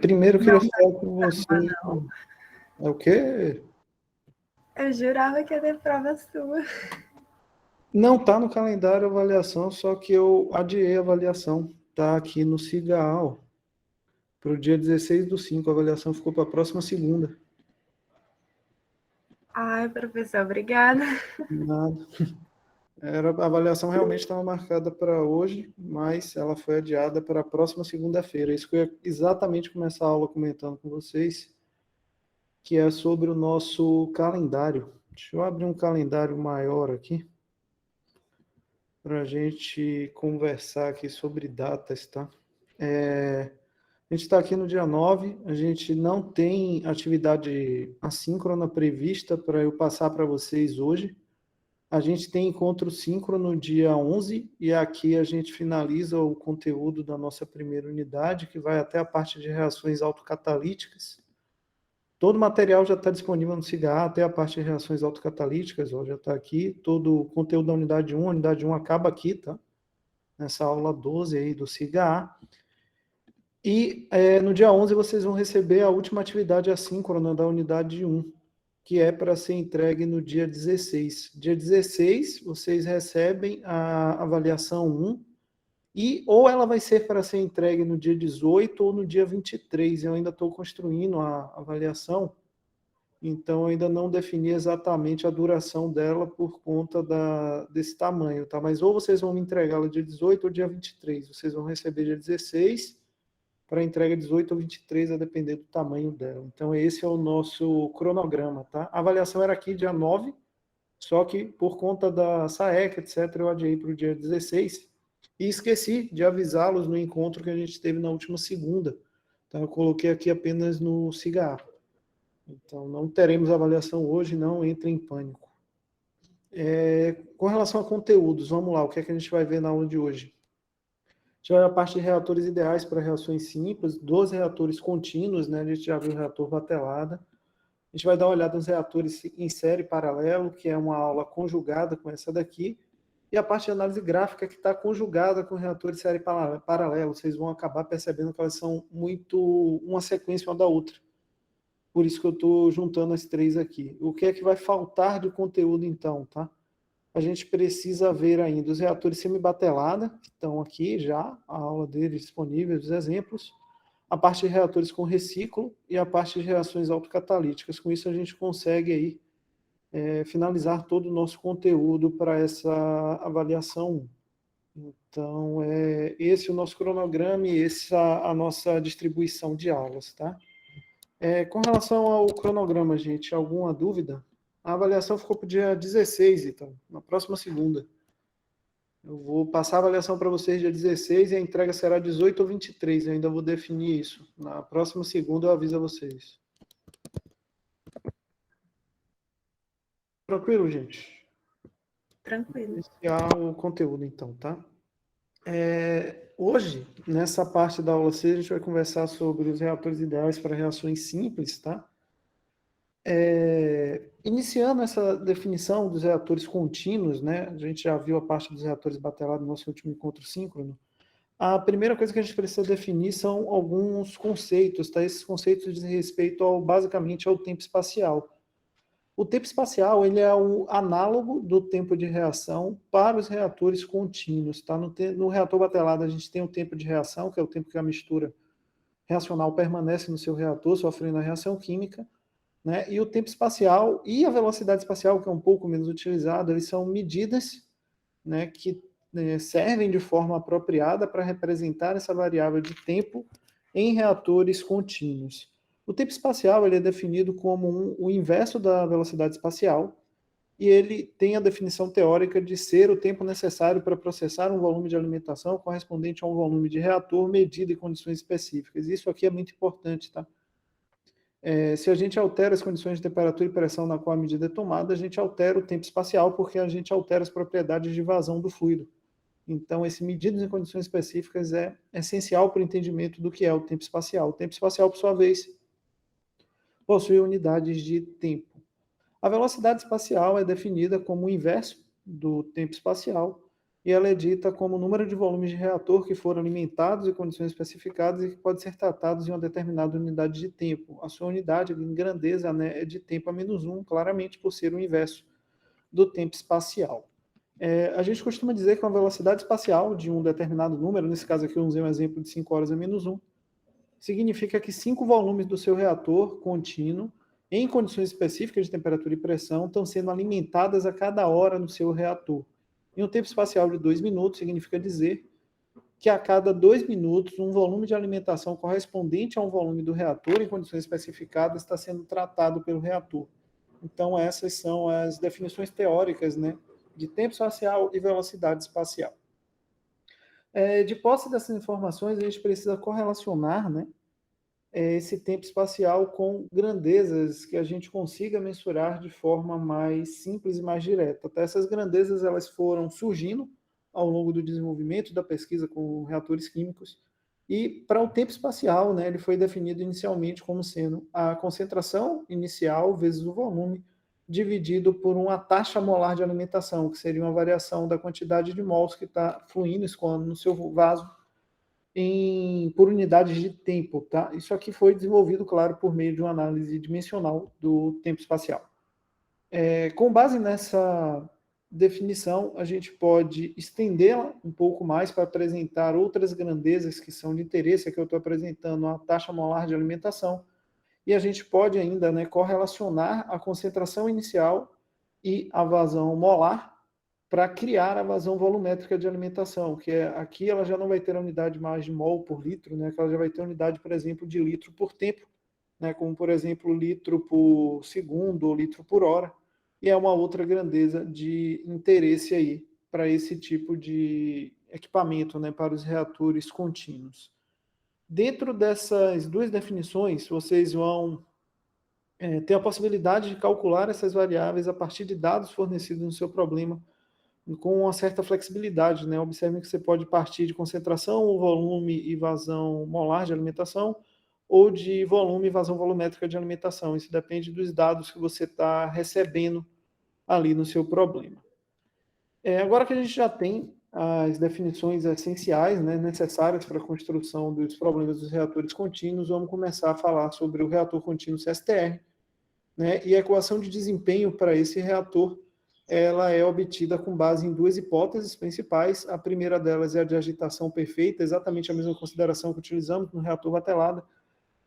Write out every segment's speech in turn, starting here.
Primeiro eu queria Não, falar com você. não. É o quê? Eu jurava que ia ter prova sua. Não está no calendário a avaliação, só que eu adiei a avaliação. Está aqui no CIGAL. Para o dia 16/5, a avaliação ficou para a próxima segunda. Ai, professor, obrigada. Nada. A avaliação realmente estava marcada para hoje, mas ela foi adiada para a próxima segunda-feira. Isso que eu ia exatamente começar a aula comentando com vocês, que é sobre o nosso calendário. Deixa eu abrir um calendário maior aqui, para a gente conversar aqui sobre datas, tá? A gente está aqui no dia 9, a gente não tem atividade assíncrona prevista para eu passar para vocês hoje. A gente tem encontro síncrono dia 11 e aqui a gente finaliza o conteúdo da nossa primeira unidade, que vai até a parte de reações autocatalíticas. Todo o material já está disponível no CIGA, até a parte de reações autocatalíticas, ó, já está aqui. Todo o conteúdo da unidade 1, a unidade 1 acaba aqui, tá? Nessa aula 12 aí do CIGA. E no dia 11 vocês vão receber a última atividade assíncrona da unidade 1, que é para ser entregue no dia 16. Dia 16, vocês recebem a avaliação 1, e ou ela vai ser para ser entregue no dia 18 ou no dia 23. Eu ainda estou construindo a avaliação, então eu ainda não defini exatamente a duração dela por conta desse tamanho, tá? Mas ou vocês vão me entregá-la dia 18 ou dia 23. Vocês vão receber dia 16 para entrega 18 ou 23, a depender do tamanho dela. Então, esse é o nosso cronograma, tá? A avaliação era aqui dia 9, só que por conta da SAEC, etc., eu adiei para o dia 16 e esqueci de avisá-los no encontro que a gente teve na última segunda. Então, eu coloquei aqui apenas no CIGA. Então, não teremos avaliação hoje, não entre em pânico. Com relação a conteúdos, vamos lá, o que é que a gente vai ver na aula de hoje? A gente vai ver a parte de reatores ideais para reações simples, dos reatores contínuos, né? A gente já viu o reator batelada. A gente vai dar uma olhada nos reatores em série paralelo, que é uma aula conjugada com essa daqui, e a parte de análise gráfica que está conjugada com reatores de série paralelo. Vocês vão acabar percebendo que elas são muito uma sequência uma da outra. Por isso que eu estou juntando as três aqui. O que é que vai faltar de conteúdo, então, tá? A gente precisa ver ainda os reatores semibatelados, que estão aqui já, a aula deles disponível, os exemplos, a parte de reatores com reciclo e a parte de reações autocatalíticas. Com isso a gente consegue aí finalizar todo o nosso conteúdo para essa avaliação. Então, esse é o nosso cronograma e essa a nossa distribuição de aulas, tá? Com relação ao cronograma, gente, alguma dúvida? A avaliação ficou para o dia 16, então, na próxima segunda. Eu vou passar a avaliação para vocês dia 16 e a entrega será 18 ou 23. Eu ainda vou definir isso. Na próxima segunda eu aviso a vocês. Tranquilo, gente? Tranquilo. Iniciar o conteúdo, então, tá? Hoje, nessa parte da aula C, a gente vai conversar sobre os reatores ideais para reações simples, tá? Iniciando essa definição dos reatores contínuos, né? A gente já viu a parte dos reatores batelados no nosso último encontro síncrono. A primeira coisa que a gente precisa definir são alguns conceitos, tá? Esses conceitos dizem respeito basicamente ao tempo espacial. O tempo espacial, ele é o análogo do tempo de reação para os reatores contínuos, tá? No reator batelado, a gente tem o tempo de reação, que é o tempo que a mistura reacional permanece no seu reator, sofrendo a reação química, né? E o tempo espacial e a velocidade espacial, que é um pouco menos utilizado, eles são medidas, né, que servem de forma apropriada para representar essa variável de tempo em reatores contínuos. O tempo espacial ele é definido como o inverso da velocidade espacial e ele tem a definição teórica de ser o tempo necessário para processar um volume de alimentação correspondente a um volume de reator medido em condições específicas. Isso aqui é muito importante, tá? Se a gente altera as condições de temperatura e pressão na qual a medida é tomada, a gente altera o tempo espacial porque a gente altera as propriedades de vazão do fluido. Então, esse medidas em condições específicas é essencial para o entendimento do que é o tempo espacial. O tempo espacial, por sua vez, possui unidades de tempo. A velocidade espacial é definida como o inverso do tempo espacial e ela é dita como o número de volumes de reator que foram alimentados em condições especificadas e que pode ser tratados em uma determinada unidade de tempo. A sua unidade em grandeza, né, é de tempo a menos 1, claramente por ser o inverso do tempo espacial. A gente costuma dizer que uma velocidade espacial de um determinado número, nesse caso aqui eu usei um exemplo de 5 horas a menos 1, significa que 5 volumes do seu reator contínuo, em condições específicas de temperatura e pressão, estão sendo alimentadas a cada hora no seu reator. Em um tempo espacial de 2 minutos, significa dizer que a cada 2 minutos, um volume de alimentação correspondente a um volume do reator, em condições especificadas, está sendo tratado pelo reator. Então, essas são as definições teóricas, né, de tempo espacial e velocidade espacial. De posse dessas informações, a gente precisa correlacionar, né, esse tempo espacial com grandezas que a gente consiga mensurar de forma mais simples e mais direta. Até essas grandezas elas foram surgindo ao longo do desenvolvimento da pesquisa com reatores químicos, e para o tempo espacial, né, ele foi definido inicialmente como sendo a concentração inicial vezes o volume dividido por uma taxa molar de alimentação, que seria uma variação da quantidade de mols que está fluindo, escoando no seu vaso por unidades de tempo. Tá? Isso aqui foi desenvolvido, claro, por meio de uma análise dimensional do tempo espacial. Com base nessa definição, a gente pode estendê-la um pouco mais para apresentar outras grandezas que são de interesse, aqui eu estou apresentando a taxa molar de alimentação, e a gente pode ainda, né, correlacionar a concentração inicial e a vazão molar para criar a vazão volumétrica de alimentação, que aqui ela já não vai ter a unidade mais de mol por litro, né, que ela já vai ter a unidade, por exemplo, de litro por tempo, né, como, por exemplo, litro por segundo ou litro por hora, e é uma outra grandeza de interesse aí para esse tipo de equipamento, né, para os reatores contínuos. Dentro dessas duas definições, vocês vão ter a possibilidade de calcular essas variáveis a partir de dados fornecidos no seu problema, com uma certa flexibilidade, né? Observe que você pode partir de concentração, volume e vazão molar de alimentação, ou de volume e vazão volumétrica de alimentação. Isso depende dos dados que você está recebendo ali no seu problema. Agora que a gente já tem as definições essenciais, né, necessárias para a construção dos problemas dos reatores contínuos, vamos começar a falar sobre o reator contínuo CSTR, né, e a equação de desempenho para esse reator ela é obtida com base em duas hipóteses principais. A primeira delas é a de agitação perfeita, exatamente a mesma consideração que utilizamos no reator batelada,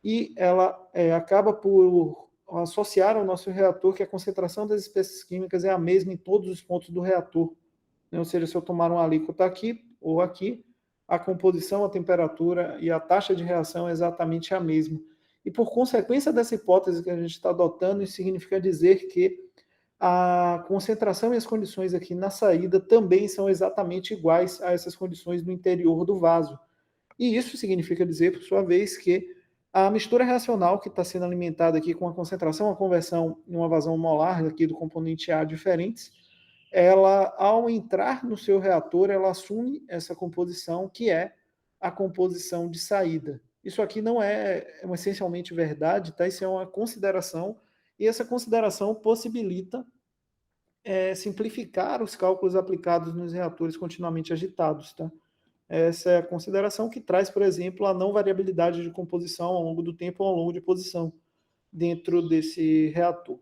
e ela acaba por associar ao nosso reator que a concentração das espécies químicas é a mesma em todos os pontos do reator. Ou seja, se eu tomar uma alíquota aqui ou aqui, a composição, a temperatura e a taxa de reação é exatamente a mesma. E por consequência dessa hipótese que a gente está adotando, isso significa dizer que a concentração e as condições aqui na saída também são exatamente iguais a essas condições no interior do vaso. E isso significa dizer, por sua vez, que a mistura reacional que está sendo alimentada aqui com a concentração, a conversão e uma vazão molar aqui do componente A diferentes, ela, ao entrar no seu reator, ela assume essa composição que é a composição de saída. Isso aqui não é essencialmente verdade, tá? Isso é uma consideração, e essa consideração possibilita simplificar os cálculos aplicados nos reatores continuamente agitados. Tá? Essa é a consideração que traz, por exemplo, a não variabilidade de composição ao longo do tempo ou ao longo de posição dentro desse reator.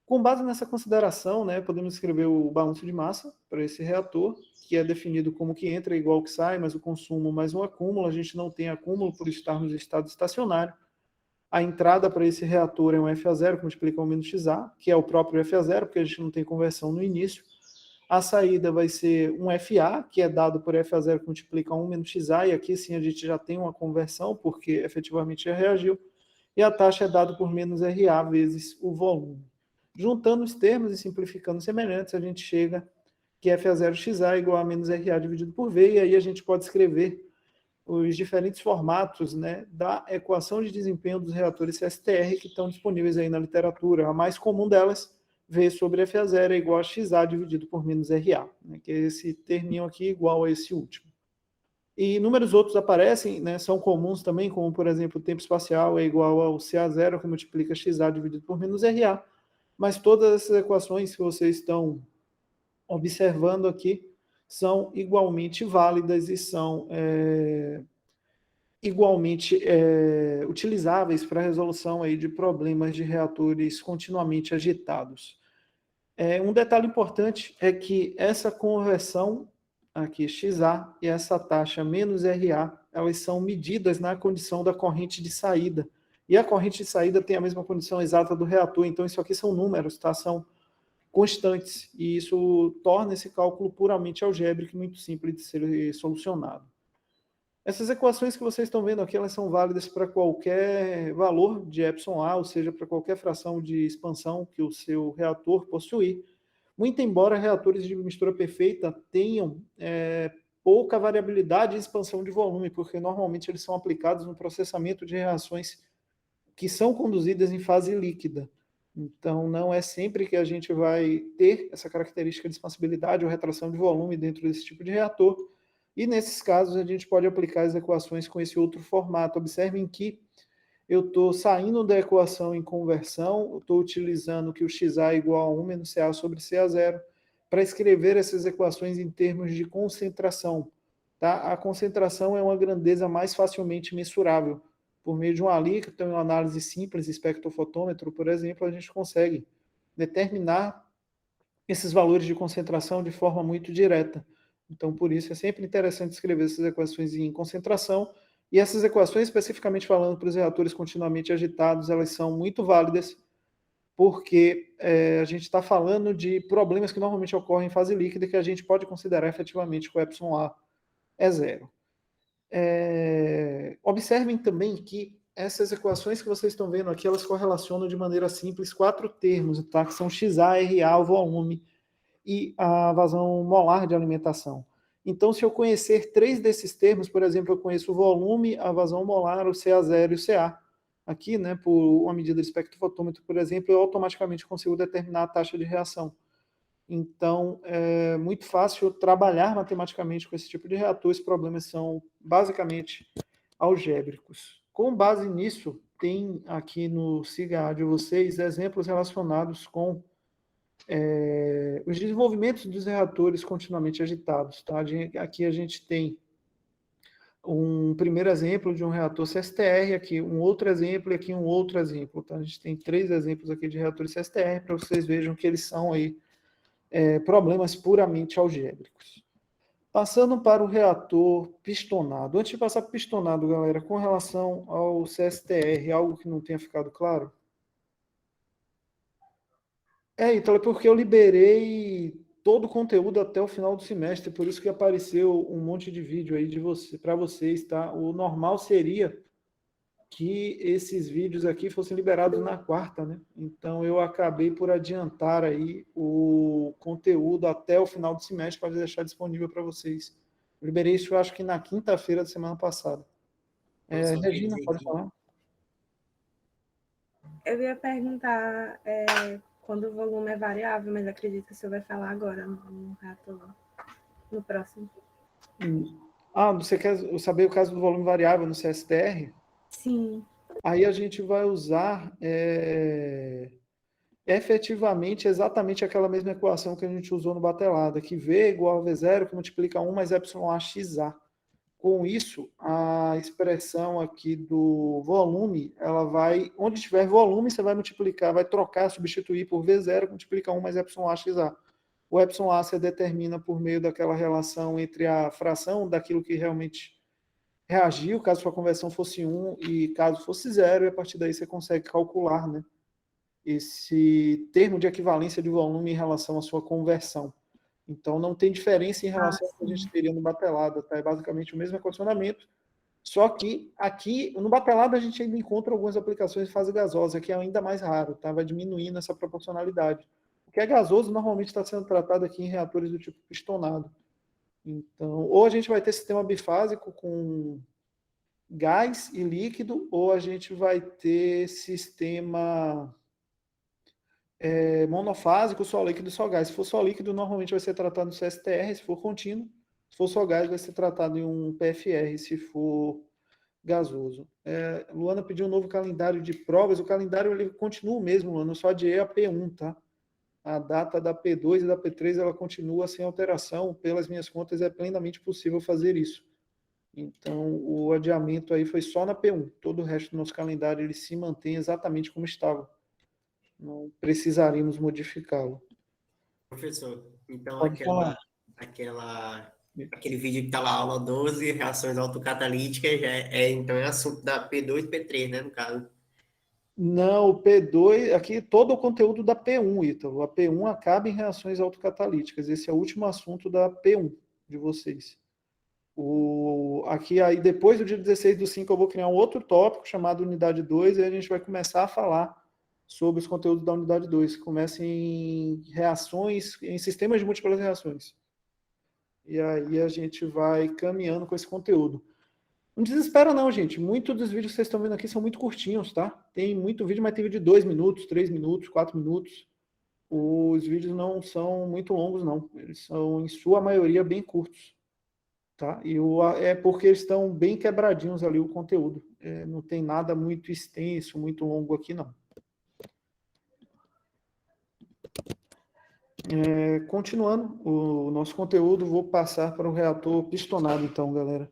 Com base nessa consideração, né, podemos escrever o balanço de massa para esse reator, que é definido como que entra igual que sai, mais o consumo mais o acúmulo. A gente não tem acúmulo por estarmos em estado estacionário. A entrada para esse reator é um FA0 que multiplica o menos XA, que é o próprio FA0, porque a gente não tem conversão no início. A saída vai ser um FA, que é dado por FA0 que multiplica 1 menos XA, e aqui sim a gente já tem uma conversão, porque efetivamente já reagiu. E a taxa é dada por menos RA vezes o volume. Juntando os termos e simplificando semelhantes, a gente chega que FA0XA é igual a menos RA dividido por V, e aí a gente pode escrever os diferentes formatos, né, da equação de desempenho dos reatores CSTR que estão disponíveis aí na literatura. A mais comum delas, V sobre FA0 é igual a XA dividido por menos RA, né, que é esse terminho aqui igual a esse último. E inúmeros outros aparecem, né, são comuns também, como, por exemplo, o tempo espacial é igual ao CA0, que multiplica XA dividido por menos RA, mas todas essas equações que vocês estão observando aqui são igualmente válidas e são igualmente utilizáveis para a resolução aí de problemas de reatores continuamente agitados. Um detalhe importante é que essa conversão aqui, XA, e essa taxa menos RA, elas são medidas na condição da corrente de saída. E a corrente de saída tem a mesma condição exata do reator, então isso aqui são números, tá? São constantes, e isso torna esse cálculo puramente algébrico e muito simples de ser solucionado. Essas equações que vocês estão vendo aqui, elas são válidas para qualquer valor de epsilon A, ou seja, para qualquer fração de expansão que o seu reator possuir. Muito embora reatores de mistura perfeita tenham pouca variabilidade em expansão de volume, porque normalmente eles são aplicados no processamento de reações que são conduzidas em fase líquida. Então, não é sempre que a gente vai ter essa característica de expansibilidade ou retração de volume dentro desse tipo de reator. E nesses casos, a gente pode aplicar as equações com esse outro formato. Observem que eu estou saindo da equação em conversão, estou utilizando que o XA é igual a 1 menos CA sobre CA0 para escrever essas equações em termos de concentração. Tá? A concentração é uma grandeza mais facilmente mensurável. Por meio de um alíquota, uma análise simples, espectrofotômetro, por exemplo, a gente consegue determinar esses valores de concentração de forma muito direta. Então, por isso, é sempre interessante escrever essas equações em concentração, e essas equações, especificamente falando para os reatores continuamente agitados, elas são muito válidas, porque a gente está falando de problemas que normalmente ocorrem em fase líquida, que a gente pode considerar efetivamente que o epsilon A é zero. Observem também que essas equações que vocês estão vendo aqui, elas correlacionam de maneira simples 4 termos, tá? Que são XA, RA, o volume, e a vazão molar de alimentação. Então, se eu conhecer 3 desses termos, por exemplo, eu conheço o volume, a vazão molar, o CA0 e o CA. Aqui, né, por uma medida de espectrofotômetro, por exemplo, eu automaticamente consigo determinar a taxa de reação. Então, é muito fácil trabalhar matematicamente com esse tipo de reator. Os problemas são basicamente algébricos. Com base nisso, tem aqui no SIGA de vocês exemplos relacionados com os desenvolvimentos dos reatores continuamente agitados. Tá? Aqui a gente tem um primeiro exemplo de um reator CSTR, aqui um outro exemplo e aqui um outro exemplo. Tá? A gente tem 3 exemplos aqui de reatores CSTR para vocês vejam que eles são aí problemas puramente algébricos. Passando para o reator pistonado. Antes de passar para o pistonado, galera, com relação ao CSTR, algo que não tenha ficado claro? Então, é porque eu liberei todo o conteúdo até o final do semestre, por isso que apareceu um monte de vídeo aí de para vocês, tá? O normal seria que esses vídeos aqui fossem liberados na quarta, né? Então eu acabei por adiantar aí o conteúdo até o final do semestre para deixar disponível para vocês. Eu liberei isso, eu acho que na quinta-feira da semana passada. Regina, pode falar? Eu ia perguntar quando o volume é variável, mas acredito que o senhor vai falar agora no reator, no próximo. Você quer saber o caso do volume variável no CSTR? Sim. Aí a gente vai usar efetivamente exatamente aquela mesma equação que a gente usou no batelada, que V é igual a V0, que multiplica 1 mais εA XA. Com isso, a expressão aqui do volume, ela vai, onde tiver volume, você vai multiplicar, vai trocar, substituir por V0, que multiplica 1 mais εA XA. O εA você determina por meio daquela relação entre a fração daquilo que realmente reagiu, caso sua conversão fosse 1 e caso fosse 0, e a partir daí você consegue calcular, né, esse termo de equivalência de volume em relação à sua conversão. Então, não tem diferença em relação ao que a gente teria no batelada, tá? É basicamente o mesmo equacionamento, só que aqui, no batelada, a gente ainda encontra algumas aplicações de fase gasosa, que é ainda mais raro, tá? Vai diminuindo essa proporcionalidade. O que é gasoso normalmente está sendo tratado aqui em reatores do tipo pistonado. Então, ou a gente vai ter sistema bifásico com gás e líquido, ou a gente vai ter sistema monofásico, só líquido e só gás. Se for só líquido, normalmente vai ser tratado no CSTR, se for contínuo. Se for só gás, vai ser tratado em um PFR, se for gasoso. Luana pediu um novo calendário de provas. O calendário ele continua o mesmo, Luana, só adiei a P1, tá? a data da P2 e da P3 ela continua sem alteração. Pelas minhas contas, é plenamente possível fazer isso. Então, o adiamento aí foi só na P1. Todo o resto do nosso calendário ele se mantém exatamente como estava. Não precisaríamos modificá-lo. Professor, então Pode falar. aquele vídeo que está lá, aula 12, reações autocatalíticas, então é assunto da P2 e P3, né, no caso? Não, o P2, aqui todo o conteúdo da P1, Ítalo. A P1 acaba em reações autocatalíticas. Esse é o último assunto da P1 de vocês. Aqui, aí, depois do dia 16/5, eu vou criar um outro tópico chamado Unidade 2, e a gente vai começar a falar sobre os conteúdos da Unidade 2, que começa em reações, em sistemas de múltiplas reações. E aí a gente vai caminhando com esse conteúdo. Não desespera não, gente. Muitos dos vídeos que vocês estão vendo aqui são muito curtinhos, tá? Tem muito vídeo, mas tem vídeo de 2 minutos, 3 minutos, 4 minutos. Os vídeos não são muito longos, não. Eles são, em sua maioria, bem curtos. Tá? É porque eles estão bem quebradinhos ali o conteúdo. Não tem nada muito extenso, muito longo aqui, não. Continuando o nosso conteúdo, vou passar para o reator pistonado, então, galera.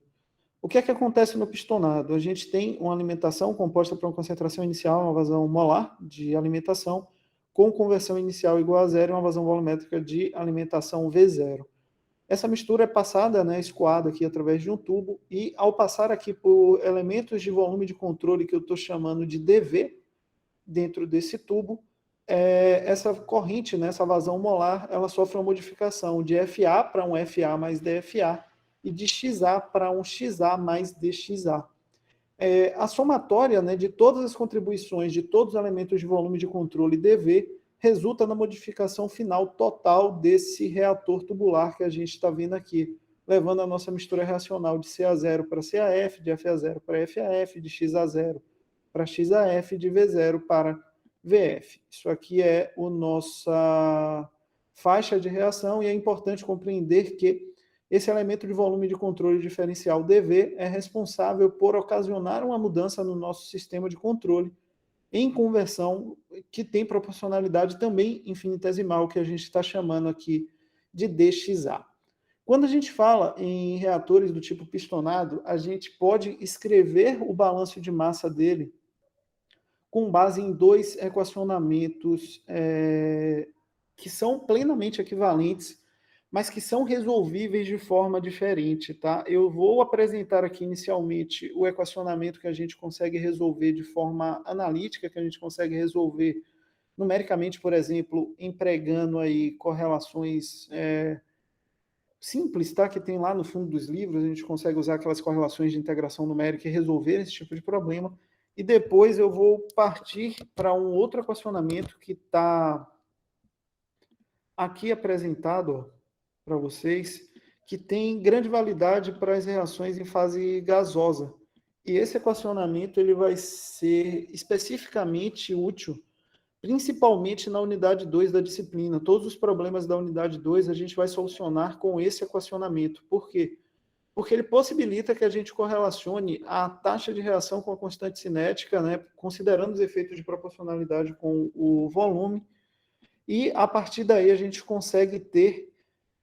O que é que acontece no pistonado? A gente tem uma alimentação composta por uma concentração inicial, uma vazão molar de alimentação, com conversão inicial igual a zero e uma vazão volumétrica de alimentação V0. Essa mistura é passada, né, escoada aqui através de um tubo, e ao passar aqui por elementos de volume de controle que eu estou chamando de DV, dentro desse tubo, essa corrente, né, essa vazão molar, ela sofre uma modificação de FA para um FA mais DFA, e de XA para um XA mais DXA. A somatória, né, de todas as contribuições de todos os elementos de volume de controle DV resulta na modificação final total desse reator tubular que a gente está vendo aqui, levando a nossa mistura reacional de CA0 para CAF, de FA0 para FAF, de XA0 para XAF, de V0 para VF. Isso aqui é a nossa faixa de reação, e é importante compreender que esse elemento de volume de controle diferencial DV é responsável por ocasionar uma mudança no nosso sistema de controle em conversão que tem proporcionalidade também infinitesimal, que a gente está chamando aqui de DXA. Quando a gente fala em reatores do tipo pistonado, a gente pode escrever o balanço de massa dele com base em dois equacionamentos que são plenamente equivalentes, mas que são resolvíveis de forma diferente, tá? Eu vou apresentar aqui inicialmente o equacionamento que a gente consegue resolver de forma analítica, que a gente consegue resolver numericamente, por exemplo, empregando aí correlações simples, tá? Que tem lá no fundo dos livros, a gente consegue usar aquelas correlações de integração numérica e resolver esse tipo de problema. E depois eu vou partir para um outro equacionamento que está aqui apresentado para vocês, que tem grande validade para as reações em fase gasosa. E esse equacionamento ele vai ser especificamente útil, principalmente na unidade 2 da disciplina. Todos os problemas da unidade 2 a gente vai solucionar com esse equacionamento. Por quê? Porque ele possibilita que a gente correlacione a taxa de reação com a constante cinética, né, considerando os efeitos de proporcionalidade com o volume, e a partir daí a gente consegue ter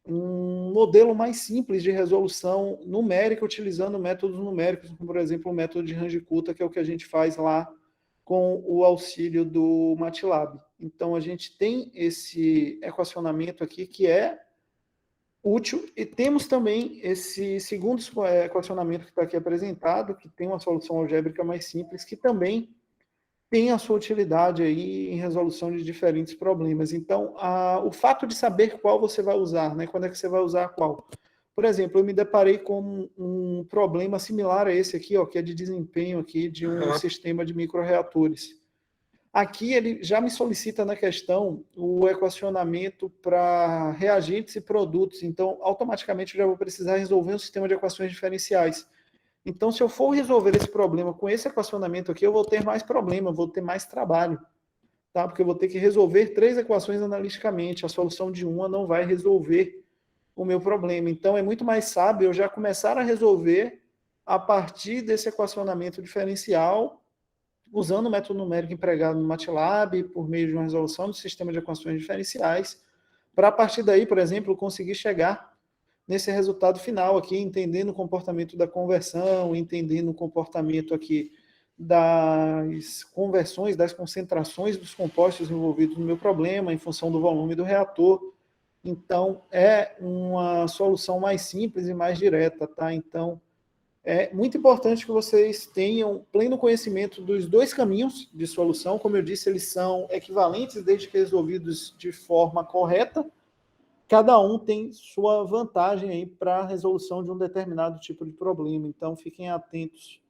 um modelo mais simples de resolução numérica utilizando métodos numéricos, como, por exemplo, o método de Range-Kutta, que é o que a gente faz lá com o auxílio do MATLAB. Então, a gente tem esse equacionamento aqui que é útil, e temos também esse segundo equacionamento que está aqui apresentado, que tem uma solução algébrica mais simples, que também tem a sua utilidade aí em resolução de diferentes problemas. Então, o fato de saber qual você vai usar, né, quando é que você vai usar qual. Por exemplo, eu me deparei com um problema similar a esse aqui, ó, que é de desempenho aqui de um sistema de microreatores. Aqui ele já me solicita na questão o equacionamento para reagentes e produtos, então automaticamente eu já vou precisar resolver um sistema de equações diferenciais. Então, se eu for resolver esse problema com esse equacionamento aqui, eu vou ter mais problema, vou ter mais trabalho, tá? Porque eu vou ter que resolver 3 equações analiticamente, a solução de uma não vai resolver o meu problema. Então, é muito mais sábio eu já começar a resolver a partir desse equacionamento diferencial usando o método numérico empregado no MATLAB, por meio de uma resolução do sistema de equações diferenciais, para a partir daí, por exemplo, conseguir chegar nesse resultado final aqui, entendendo o comportamento da conversão, entendendo o comportamento aqui das conversões, das concentrações dos compostos envolvidos no meu problema, em função do volume do reator. Então, é uma solução mais simples e mais direta, tá? Então, é muito importante que vocês tenham pleno conhecimento dos dois caminhos de solução. Como eu disse, eles são equivalentes desde que resolvidos de forma correta. Cada um tem sua vantagem aí para a resolução de um determinado tipo de problema. Então, fiquem atentos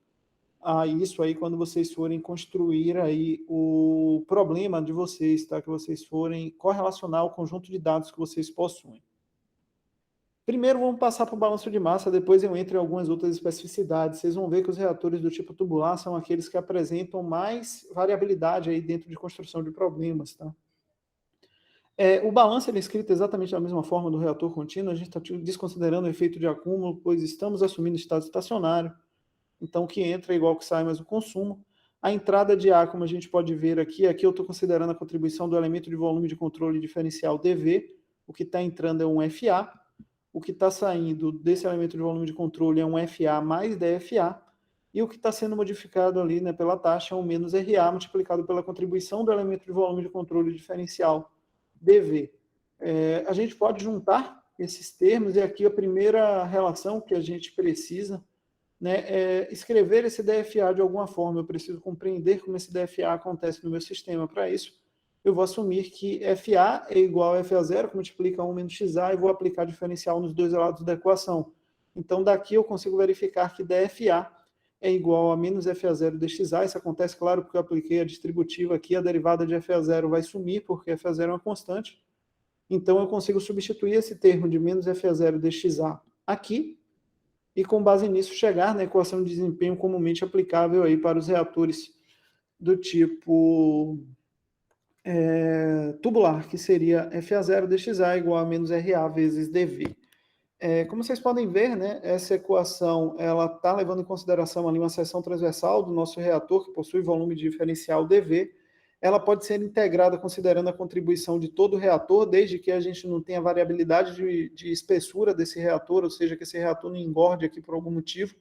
a isso aí quando vocês forem construir aí o problema de vocês, tá? Que vocês forem correlacionar o conjunto de dados que vocês possuem. Primeiro vamos passar para o balanço de massa, depois eu entro em algumas outras especificidades. Vocês vão ver que os reatores do tipo tubular são aqueles que apresentam mais variabilidade aí dentro de construção de problemas, tá? O balanço ele é escrito exatamente da mesma forma do reator contínuo, a gente está desconsiderando o efeito de acúmulo, pois estamos assumindo estado estacionário, então o que entra é igual ao que sai mais o consumo. A entrada de ar, como a gente pode ver aqui eu estou considerando a contribuição do elemento de volume de controle diferencial DV, o que está entrando é um FA, o que está saindo desse elemento de volume de controle é um FA mais DFA, e o que está sendo modificado ali, né, pela taxa é um menos RA multiplicado pela contribuição do elemento de volume de controle diferencial DV. A gente pode juntar esses termos, e aqui a primeira relação que a gente precisa, né, é escrever esse DFA de alguma forma. Eu preciso compreender como esse DFA acontece no meu sistema. Para isso, eu vou assumir que FA é igual a FA0, que multiplica 1 menos XA, e vou aplicar diferencial nos dois lados da equação. Então, daqui eu consigo verificar que DFA é igual a menos FA0 dXA. Isso acontece, claro, porque eu apliquei a distributiva aqui, a derivada de FA0 vai sumir, porque FA0 é uma constante. Então, eu consigo substituir esse termo de menos FA0 dXA aqui, e com base nisso chegar na equação de desempenho comumente aplicável aí para os reatores do tipo tubular, que seria FA0 dXA igual a menos RA vezes dV. Como vocês podem ver, né, essa equação ela está levando em consideração ali uma seção transversal do nosso reator, que possui volume diferencial dV. Ela pode ser integrada considerando a contribuição de todo o reator, desde que a gente não tenha variabilidade de espessura desse reator, ou seja, que esse reator não engorde aqui por algum motivo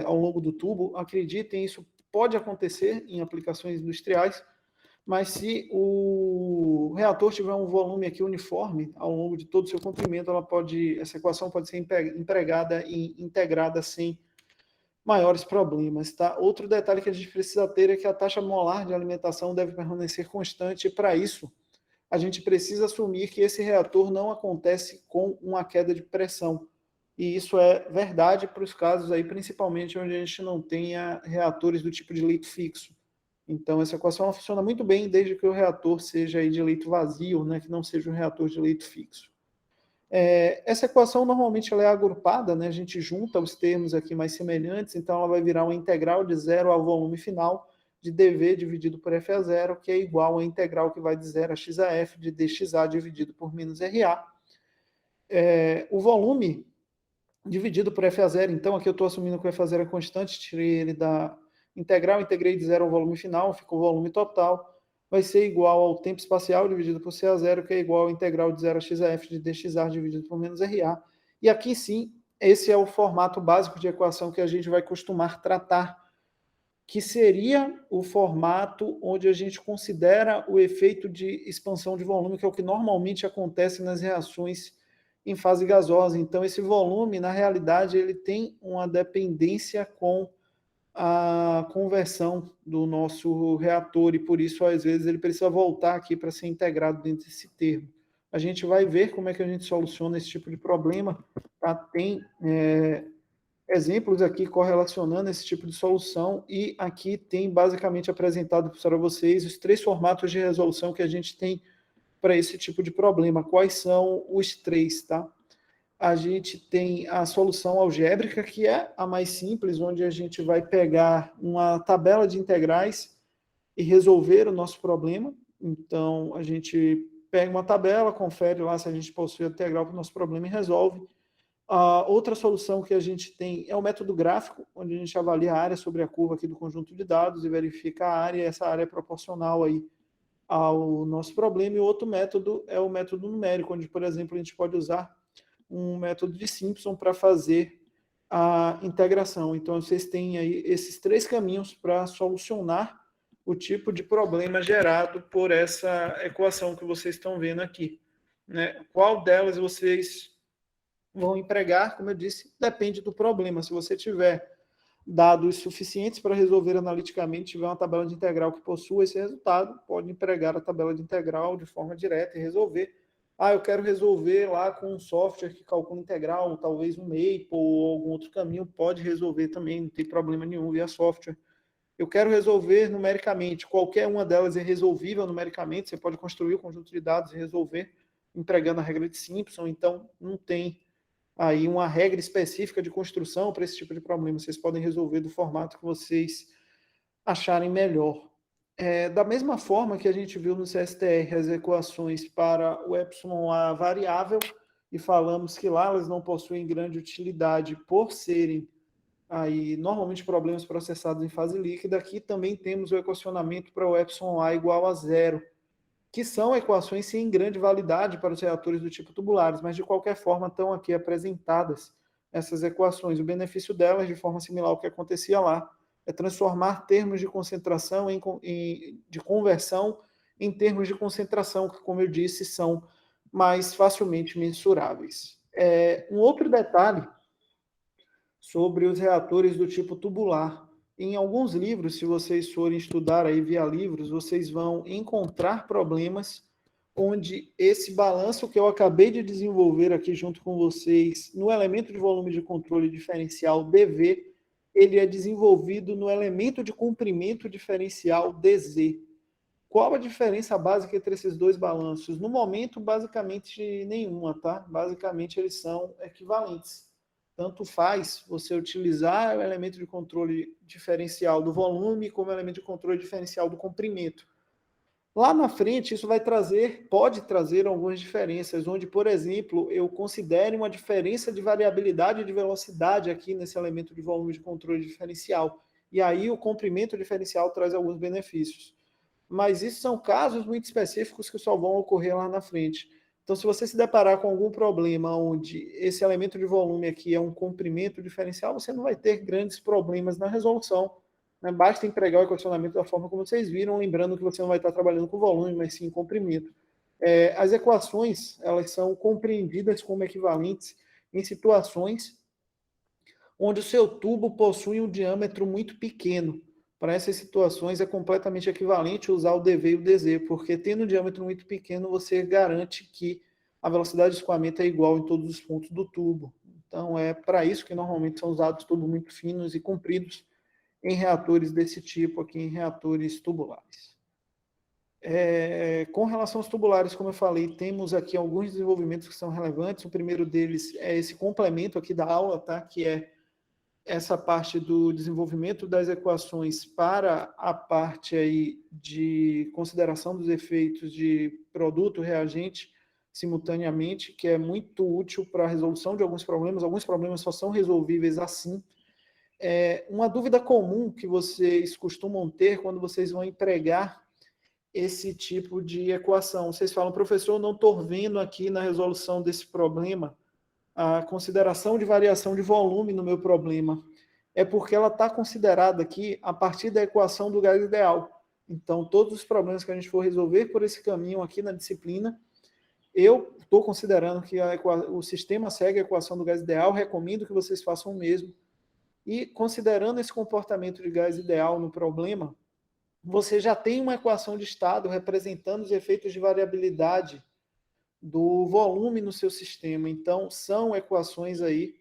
ao longo do tubo. Acreditem, isso pode acontecer em aplicações industriais, mas se o reator tiver um volume aqui uniforme ao longo de todo o seu comprimento, essa equação pode ser empregada e integrada sem maiores problemas, tá? Outro detalhe que a gente precisa ter é que a taxa molar de alimentação deve permanecer constante, e para isso a gente precisa assumir que esse reator não acontece com uma queda de pressão. E isso é verdade para os casos aí, principalmente onde a gente não tenha reatores do tipo de leito fixo. Então, essa equação funciona muito bem desde que o reator seja aí de leito vazio, né, que não seja um reator de leito fixo. Essa equação normalmente ela é agrupada, né, a gente junta os termos aqui mais semelhantes, então ela vai virar uma integral de zero ao volume final de dV dividido por FA0, que é igual à integral que vai de 0 a XAF de dXA dividido por menos RA. O volume dividido por FA0, então aqui eu estou assumindo que o FA0 é constante, tirei ele da integral, integrei de zero ao volume final, ficou o volume total, vai ser igual ao tempo espacial dividido por CA0, que é igual ao integral de 0 a XAF de dXA dividido por menos RA. E aqui sim, esse é o formato básico de equação que a gente vai costumar tratar, que seria o formato onde a gente considera o efeito de expansão de volume, que é o que normalmente acontece nas reações em fase gasosa. Então, esse volume, na realidade, ele tem uma dependência com a conversão do nosso reator, e por isso, às vezes, ele precisa voltar aqui para ser integrado dentro desse termo. A gente vai ver como é que a gente soluciona esse tipo de problema, tá? Tem exemplos aqui correlacionando esse tipo de solução, e aqui tem basicamente apresentado para vocês os 3 formatos de resolução que a gente tem para esse tipo de problema. Quais são os 3, tá? A gente tem a solução algébrica, que é a mais simples, onde a gente vai pegar uma tabela de integrais e resolver o nosso problema. Então, a gente pega uma tabela, confere lá se a gente possui a integral para o nosso problema e resolve. A outra solução que a gente tem é o método gráfico, onde a gente avalia a área sobre a curva aqui do conjunto de dados e verifica a área, e essa área é proporcional aí ao nosso problema. E o outro método é o método numérico, onde, por exemplo, a gente pode usar um método de Simpson para fazer a integração. Então, vocês têm aí esses 3 caminhos para solucionar o tipo de problema gerado por essa equação que vocês estão vendo aqui, né? Qual delas vocês vão empregar? Como eu disse, depende do problema. Se você tiver dados suficientes para resolver analiticamente, tiver uma tabela de integral que possua esse resultado, pode empregar a tabela de integral de forma direta e resolver. Eu quero resolver lá com um software que calcula integral, talvez um Maple ou algum outro caminho, pode resolver também, não tem problema nenhum via software. Eu quero resolver numericamente, qualquer uma delas é resolvível numericamente, você pode construir o conjunto de dados e resolver empregando a regra de Simpson, então não tem aí uma regra específica de construção para esse tipo de problema. Vocês podem resolver do formato que vocês acharem melhor. Da mesma forma que a gente viu no CSTR as equações para o εA variável, e falamos que lá elas não possuem grande utilidade por serem aí normalmente problemas processados em fase líquida, aqui também temos o equacionamento para o εA igual a 0, que são equações sem grande validade para os reatores do tipo tubulares, mas de qualquer forma estão aqui apresentadas essas equações. O benefício delas, de forma similar ao que acontecia lá, é transformar termos de concentração de conversão em termos de concentração, que, como eu disse, são mais facilmente mensuráveis. Um outro detalhe sobre os reatores do tipo tubular. Em alguns livros, se vocês forem estudar aí via livros, vocês vão encontrar problemas onde esse balanço que eu acabei de desenvolver aqui junto com vocês no elemento de volume de controle diferencial DV, ele é desenvolvido no elemento de comprimento diferencial DZ. Qual a diferença básica entre esses 2 balanços? No momento, basicamente nenhuma, tá? Basicamente eles são equivalentes. Tanto faz você utilizar o elemento de controle diferencial do volume como o elemento de controle diferencial do comprimento. Lá na frente, isso pode trazer algumas diferenças, onde, por exemplo, eu considere uma diferença de variabilidade de velocidade aqui nesse elemento de volume de controle diferencial. E aí o comprimento diferencial traz alguns benefícios. Mas isso são casos muito específicos que só vão ocorrer lá na frente. Então, se você se deparar com algum problema onde esse elemento de volume aqui é um comprimento diferencial, você não vai ter grandes problemas na resolução, né? Basta empregar o equacionamento da forma como vocês viram, lembrando que você não vai estar trabalhando com volume, mas sim comprimento. As equações, elas são compreendidas como equivalentes em situações onde o seu tubo possui um diâmetro muito pequeno. Para essas situações é completamente equivalente usar o DV e o DZ, porque tendo um diâmetro muito pequeno, você garante que a velocidade de escoamento é igual em todos os pontos do tubo. Então é para isso que normalmente são usados tubos muito finos e compridos em reatores desse tipo aqui, em reatores tubulares. Com relação aos tubulares, como eu falei, temos aqui alguns desenvolvimentos que são relevantes. O primeiro deles é esse complemento aqui da aula, tá? Que é essa parte do desenvolvimento das equações para a parte aí de consideração dos efeitos de produto, reagente, simultaneamente, que é muito útil para a resolução de alguns problemas só são resolvíveis assim. Uma dúvida comum que vocês costumam ter quando vocês vão empregar esse tipo de equação. Vocês falam, professor, não estou vendo aqui na resolução desse problema a consideração de variação de volume no meu problema. É porque ela está considerada aqui a partir da equação do gás ideal. Então, todos os problemas que a gente for resolver por esse caminho aqui na disciplina, eu estou considerando que o sistema segue a equação do gás ideal, recomendo que vocês façam o mesmo. E considerando esse comportamento de gás ideal no problema, você já tem uma equação de estado representando os efeitos de variabilidade do volume no seu sistema. Então, são equações aí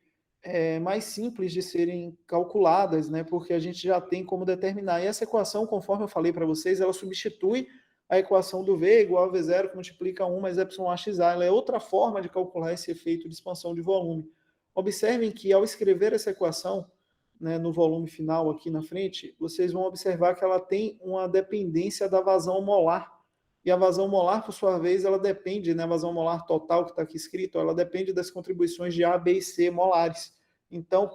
mais simples de serem calculadas, né? Porque a gente já tem como determinar. E essa equação, conforme eu falei para vocês, ela substitui a equação do V igual a V0 que multiplica 1 mais εAXA. Ela é outra forma de calcular esse efeito de expansão de volume. Observem que, ao escrever essa equação, né, no volume final aqui na frente, vocês vão observar que ela tem uma dependência da vazão molar E a vazão molar, por sua vez, ela depende, né, a vazão molar total que está aqui escrito, ela depende das contribuições de A, B e C molares. Então,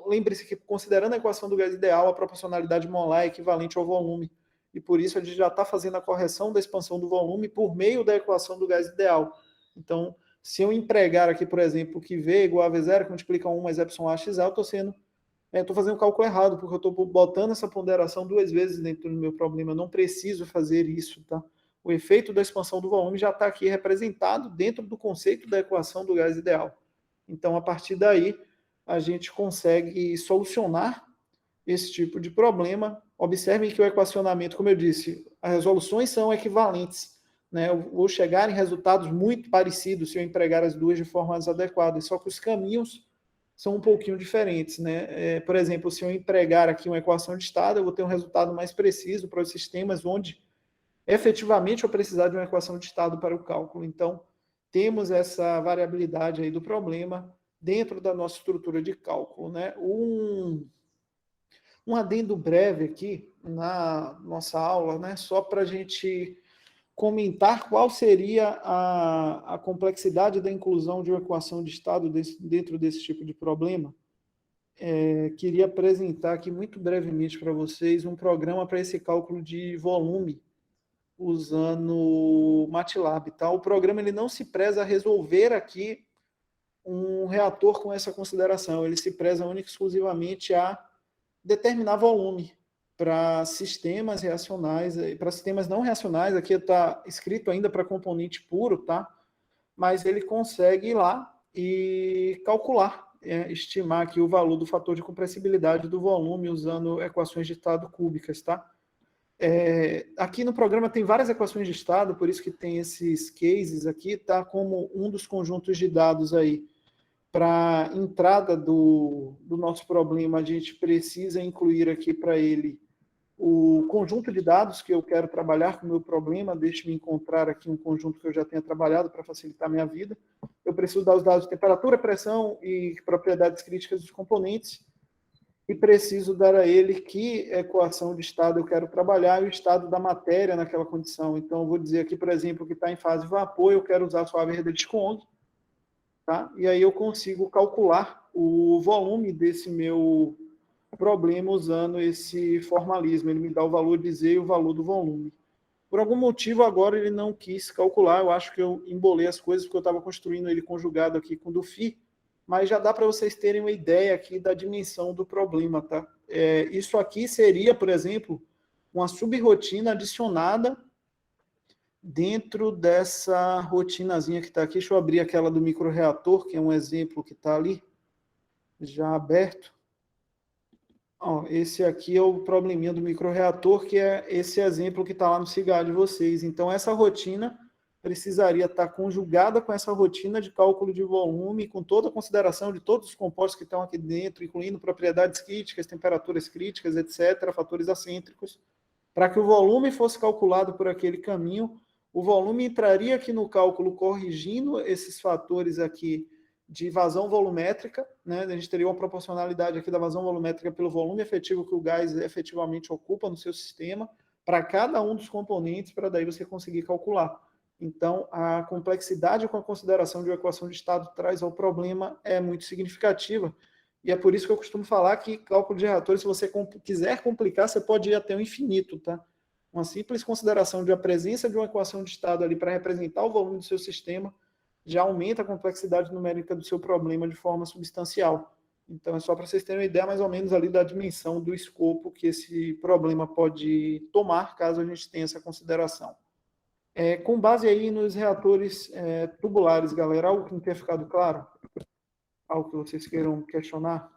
lembre-se que, considerando a equação do gás ideal, a proporcionalidade molar é equivalente ao volume. E por isso a gente já está fazendo a correção da expansão do volume por meio da equação do gás ideal. Então, se eu empregar aqui, por exemplo, que V é igual a V0, que multiplica 1 mais epsilon A XA, estou fazendo o cálculo errado, porque eu estou botando essa ponderação 2 vezes dentro do meu problema. Eu não preciso fazer isso, tá? O efeito da expansão do volume já está aqui representado dentro do conceito da equação do gás ideal. Então, a partir daí, a gente consegue solucionar esse tipo de problema. Observem que o equacionamento, como eu disse, as resoluções são equivalentes, né? Eu vou chegar em resultados muito parecidos se eu empregar as duas de formas adequadas, só que os caminhos são um pouquinho diferentes, né? Por exemplo, se eu empregar aqui uma equação de estado, eu vou ter um resultado mais preciso para os sistemas onde efetivamente eu precisar de uma equação de estado para o cálculo. Então, temos essa variabilidade aí do problema dentro da nossa estrutura de cálculo, né? Um adendo breve aqui na nossa aula, né? Só para a gente comentar qual seria a complexidade da inclusão de uma equação de estado dentro desse tipo de problema. Queria apresentar aqui muito brevemente para vocês um programa para esse cálculo de volume usando MATLAB. Tá? O programa ele não se preza a resolver aqui um reator com essa consideração, ele se preza única e exclusivamente a determinar volume para sistemas reacionais, para sistemas não reacionais, aqui está escrito ainda para componente puro, tá? Mas ele consegue ir lá e calcular, estimar aqui o valor do fator de compressibilidade do volume usando equações de estado cúbicas, tá? Aqui no programa tem várias equações de estado, por isso que tem esses cases aqui, tá? Como um dos conjuntos de dados aí. Para a entrada do nosso problema, a gente precisa incluir aqui para ele o conjunto de dados que eu quero trabalhar com o meu problema. Deixe-me encontrar aqui um conjunto que eu já tenha trabalhado para facilitar a minha vida. Eu preciso dar os dados de temperatura, pressão e propriedades críticas dos componentes. E preciso dar a ele que equação de estado eu quero trabalhar e o estado da matéria naquela condição. Então, eu vou dizer aqui, por exemplo, que está em fase vapor, eu quero usar suave Redlich Kwong. Tá? E aí eu consigo calcular o volume desse meu problema usando esse formalismo. Ele me dá o valor de Z e o valor do volume. Por algum motivo, agora ele não quis calcular. Eu acho que eu embolei as coisas porque eu estava construindo ele conjugado aqui com o do φ, mas já dá para vocês terem uma ideia aqui da dimensão do problema. Tá? Isso aqui seria, por exemplo, uma subrotina adicionada dentro dessa rotinazinha que está aqui. Deixa eu abrir aquela do microreator, que é um exemplo que está ali, já aberto. Ó, esse aqui é o probleminha do microreator, que é esse exemplo que está lá no CIGAR de vocês. Então, essa rotina precisaria estar conjugada com essa rotina de cálculo de volume, com toda a consideração de todos os compostos que estão aqui dentro, incluindo propriedades críticas, temperaturas críticas, etc., fatores acêntricos, para que o volume fosse calculado por aquele caminho. O volume entraria aqui no cálculo corrigindo esses fatores aqui de vazão volumétrica, né? A gente teria uma proporcionalidade aqui da vazão volumétrica pelo volume efetivo que o gás efetivamente ocupa no seu sistema, para cada um dos componentes, para daí você conseguir calcular. Então, a complexidade com a consideração de uma equação de estado traz ao problema é muito significativa, e é por isso que eu costumo falar que cálculo de reatores, se você quiser complicar, você pode ir até o infinito, tá? Uma simples consideração de a presença de uma equação de estado ali para representar o volume do seu sistema já aumenta a complexidade numérica do seu problema de forma substancial. Então, é só para vocês terem uma ideia mais ou menos ali da dimensão do escopo que esse problema pode tomar, caso a gente tenha essa consideração. Com base aí nos reatores tubulares, galera, algo que não tenha ficado claro? Algo que vocês queiram questionar?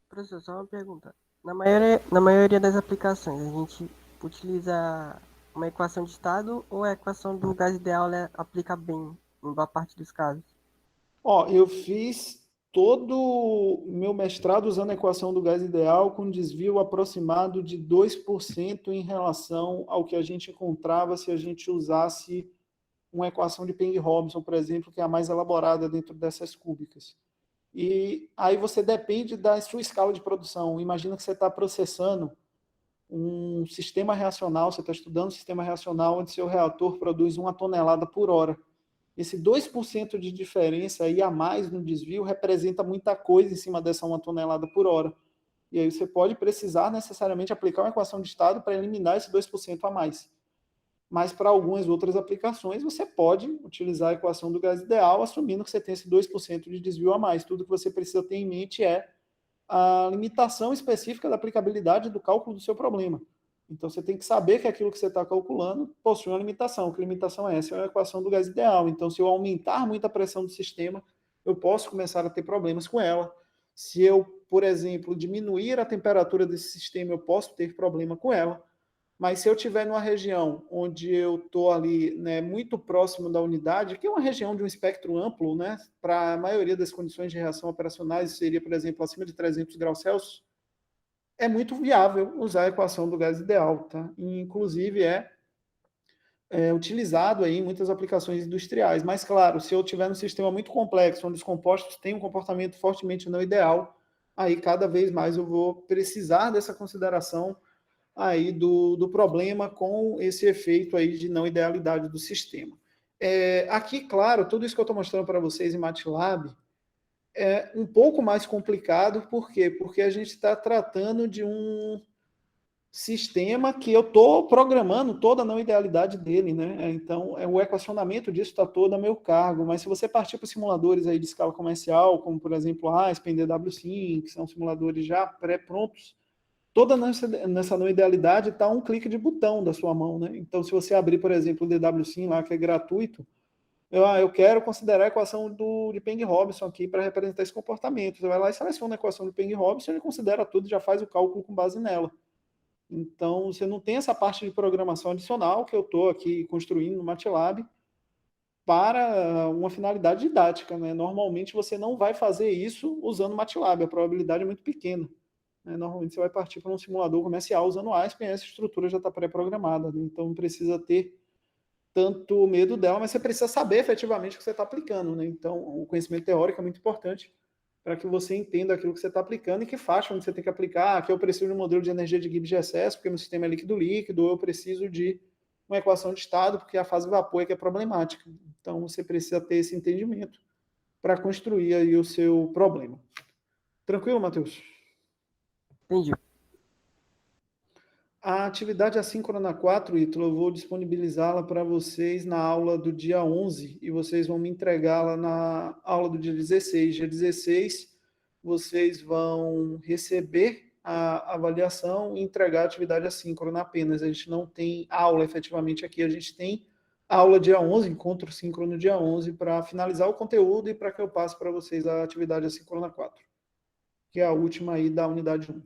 Professor, só uma pergunta. Na maioria das aplicações, a gente utiliza uma equação de estado ou a equação do gás ideal aplica bem em boa parte dos casos? Eu fiz todo o meu mestrado usando a equação do gás ideal com desvio aproximado de 2% em relação ao que a gente encontrava se a gente usasse uma equação de Peng-Robinson, por exemplo, que é a mais elaborada dentro dessas cúbicas. E aí você depende da sua escala de produção. Imagina que você está processando um sistema reacional, você está estudando um sistema reacional onde seu reator produz 1 tonelada por hora. Esse 2% de diferença aí a mais no desvio representa muita coisa em cima dessa 1 tonelada por hora. E aí você pode precisar necessariamente aplicar uma equação de estado para eliminar esse 2% a mais. Mas para algumas outras aplicações, você pode utilizar a equação do gás ideal, assumindo que você tem esse 2% de desvio a mais. Tudo que você precisa ter em mente é a limitação específica da aplicabilidade do cálculo do seu problema. Então, você tem que saber que aquilo que você está calculando possui uma limitação. Que limitação é essa? É a equação do gás ideal. Então, se eu aumentar muito a pressão do sistema, eu posso começar a ter problemas com ela. Se eu, por exemplo, diminuir a temperatura desse sistema, eu posso ter problema com ela. Mas se eu estiver numa região onde eu estou ali, né, muito próximo da unidade, que é uma região de um espectro amplo, né, para a maioria das condições de reação operacionais, seria, por exemplo, acima de 300 graus Celsius, é muito viável usar a equação do gás ideal. Tá? E, inclusive, é utilizado aí em muitas aplicações industriais. Mas, claro, se eu tiver num sistema muito complexo, onde os compostos têm um comportamento fortemente não ideal, aí cada vez mais eu vou precisar dessa consideração aí do problema com esse efeito aí de não idealidade do sistema. Aqui, claro, tudo isso que eu estou mostrando para vocês em MATLAB é um pouco mais complicado, por quê? Porque a gente está tratando de um sistema que eu estou programando toda a não idealidade dele, né? Então, o equacionamento disso está todo a meu cargo, mas se você partir para simuladores aí de escala comercial, como, por exemplo, ASP, DW5, que são simuladores já pré-prontos, toda nessa não idealidade está um clique de botão da sua mão, né? Então, se você abrir, por exemplo, o DW5 lá, que é gratuito, eu quero considerar a equação de Peng-Robson aqui para representar esse comportamento. Você vai lá e seleciona a equação de Peng-Robson, ele considera tudo e já faz o cálculo com base nela. Então, você não tem essa parte de programação adicional que eu estou aqui construindo no MATLAB para uma finalidade didática, né? Normalmente, você não vai fazer isso usando MATLAB, a probabilidade é muito pequena. Normalmente você vai partir para um simulador comercial usando ASP, e essa estrutura já está pré-programada, né? Então não precisa ter tanto medo dela, mas você precisa saber efetivamente o que você está aplicando, né? Então o conhecimento teórico é muito importante para que você entenda aquilo que você está aplicando e que faixa onde você tem que aplicar, que eu preciso de um modelo de energia de Gibbs-GSS, porque meu sistema é líquido-líquido, ou eu preciso de uma equação de estado, porque a fase vapor é que é problemática. Então você precisa ter esse entendimento para construir aí o seu problema. Tranquilo, Matheus? Entendi. A atividade assíncrona 4, Ítalo, eu vou disponibilizá-la para vocês na aula do dia 11 e vocês vão me entregá-la na aula do dia 16. Dia 16, vocês vão receber a avaliação e entregar a atividade assíncrona apenas. A gente não tem aula efetivamente aqui, a gente tem aula dia 11, encontro síncrono dia 11, para finalizar o conteúdo e para que eu passe para vocês a atividade assíncrona 4, que é a última aí da unidade 1.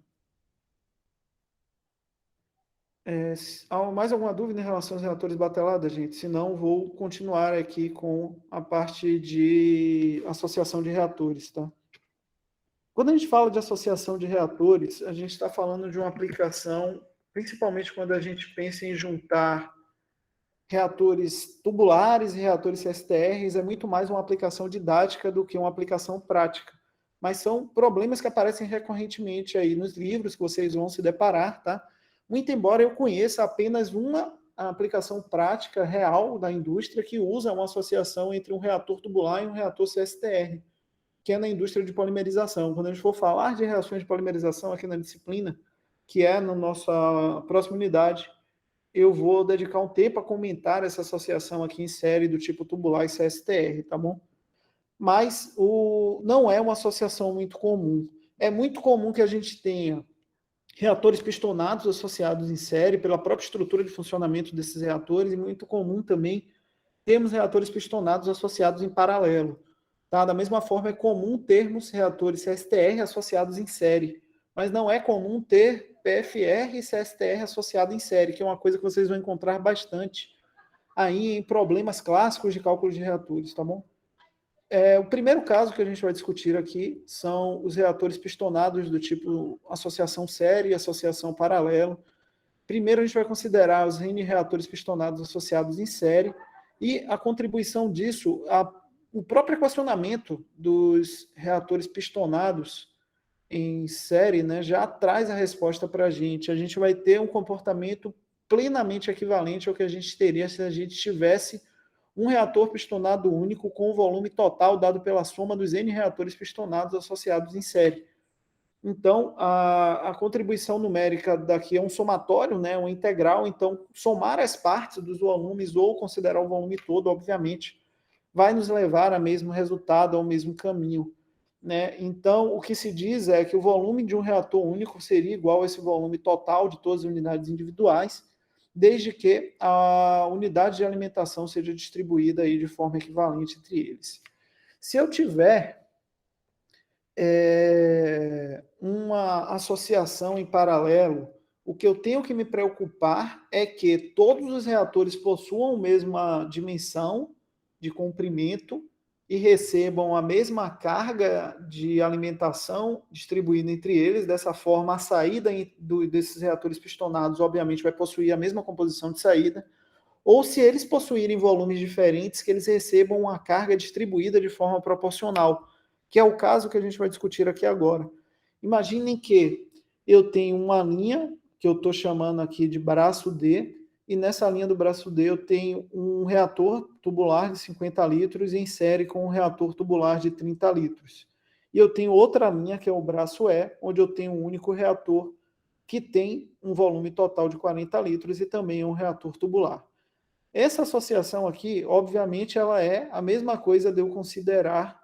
Há mais alguma dúvida em relação aos reatores batelados, gente? Se não, vou continuar aqui com a parte de associação de reatores, tá? Quando a gente fala de associação de reatores, a gente está falando de uma aplicação, principalmente quando a gente pensa em juntar reatores tubulares e reatores CSTRs, é muito mais uma aplicação didática do que uma aplicação prática. Mas são problemas que aparecem recorrentemente aí nos livros que vocês vão se deparar, tá? Muito embora eu conheça apenas uma aplicação prática real da indústria que usa uma associação entre um reator tubular e um reator CSTR, que é na indústria de polimerização. Quando a gente for falar de reações de polimerização aqui na disciplina, que é na nossa próxima unidade, eu vou dedicar um tempo a comentar essa associação aqui em série do tipo tubular e CSTR, tá bom? Mas não é uma associação muito comum. É muito comum que a gente tenha reatores pistonados associados em série, pela própria estrutura de funcionamento desses reatores, e muito comum também termos reatores pistonados associados em paralelo. Tá? Da mesma forma, é comum termos reatores CSTR associados em série, mas não é comum ter PFR e CSTR associado em série, que é uma coisa que vocês vão encontrar bastante aí em problemas clássicos de cálculo de reatores, tá bom? O primeiro caso que a gente vai discutir aqui são os reatores pistonados do tipo associação série e associação paralelo. Primeiro a gente vai considerar os reatores pistonados associados em série e a contribuição disso, o próprio equacionamento dos reatores pistonados em série, né, já traz a resposta para a gente vai ter um comportamento plenamente equivalente ao que a gente teria se a gente tivesse um reator pistonado único com o volume total dado pela soma dos N reatores pistonados associados em série. Então, a contribuição numérica daqui é um somatório, né, um integral, então somar as partes dos volumes ou considerar o volume todo, obviamente, vai nos levar ao mesmo resultado, ao mesmo caminho. Né? Então, o que se diz é que o volume de um reator único seria igual a esse volume total de todas as unidades individuais, desde que a unidade de alimentação seja distribuída aí de forma equivalente entre eles. Se eu tiver uma associação em paralelo, o que eu tenho que me preocupar é que todos os reatores possuam a mesma dimensão de comprimento e recebam a mesma carga de alimentação distribuída entre eles. Dessa forma, a saída desses reatores pistonados, obviamente, vai possuir a mesma composição de saída, ou se eles possuírem volumes diferentes, que eles recebam uma carga distribuída de forma proporcional, que é o caso que a gente vai discutir aqui agora. Imaginem que eu tenho uma linha, que eu estou chamando aqui de braço D, e nessa linha do braço D eu tenho um reator tubular de 50 litros em série com um reator tubular de 30 litros. E eu tenho outra linha, que é o braço E, onde eu tenho um único reator que tem um volume total de 40 litros e também um reator tubular. Essa associação aqui, obviamente, ela é a mesma coisa de eu considerar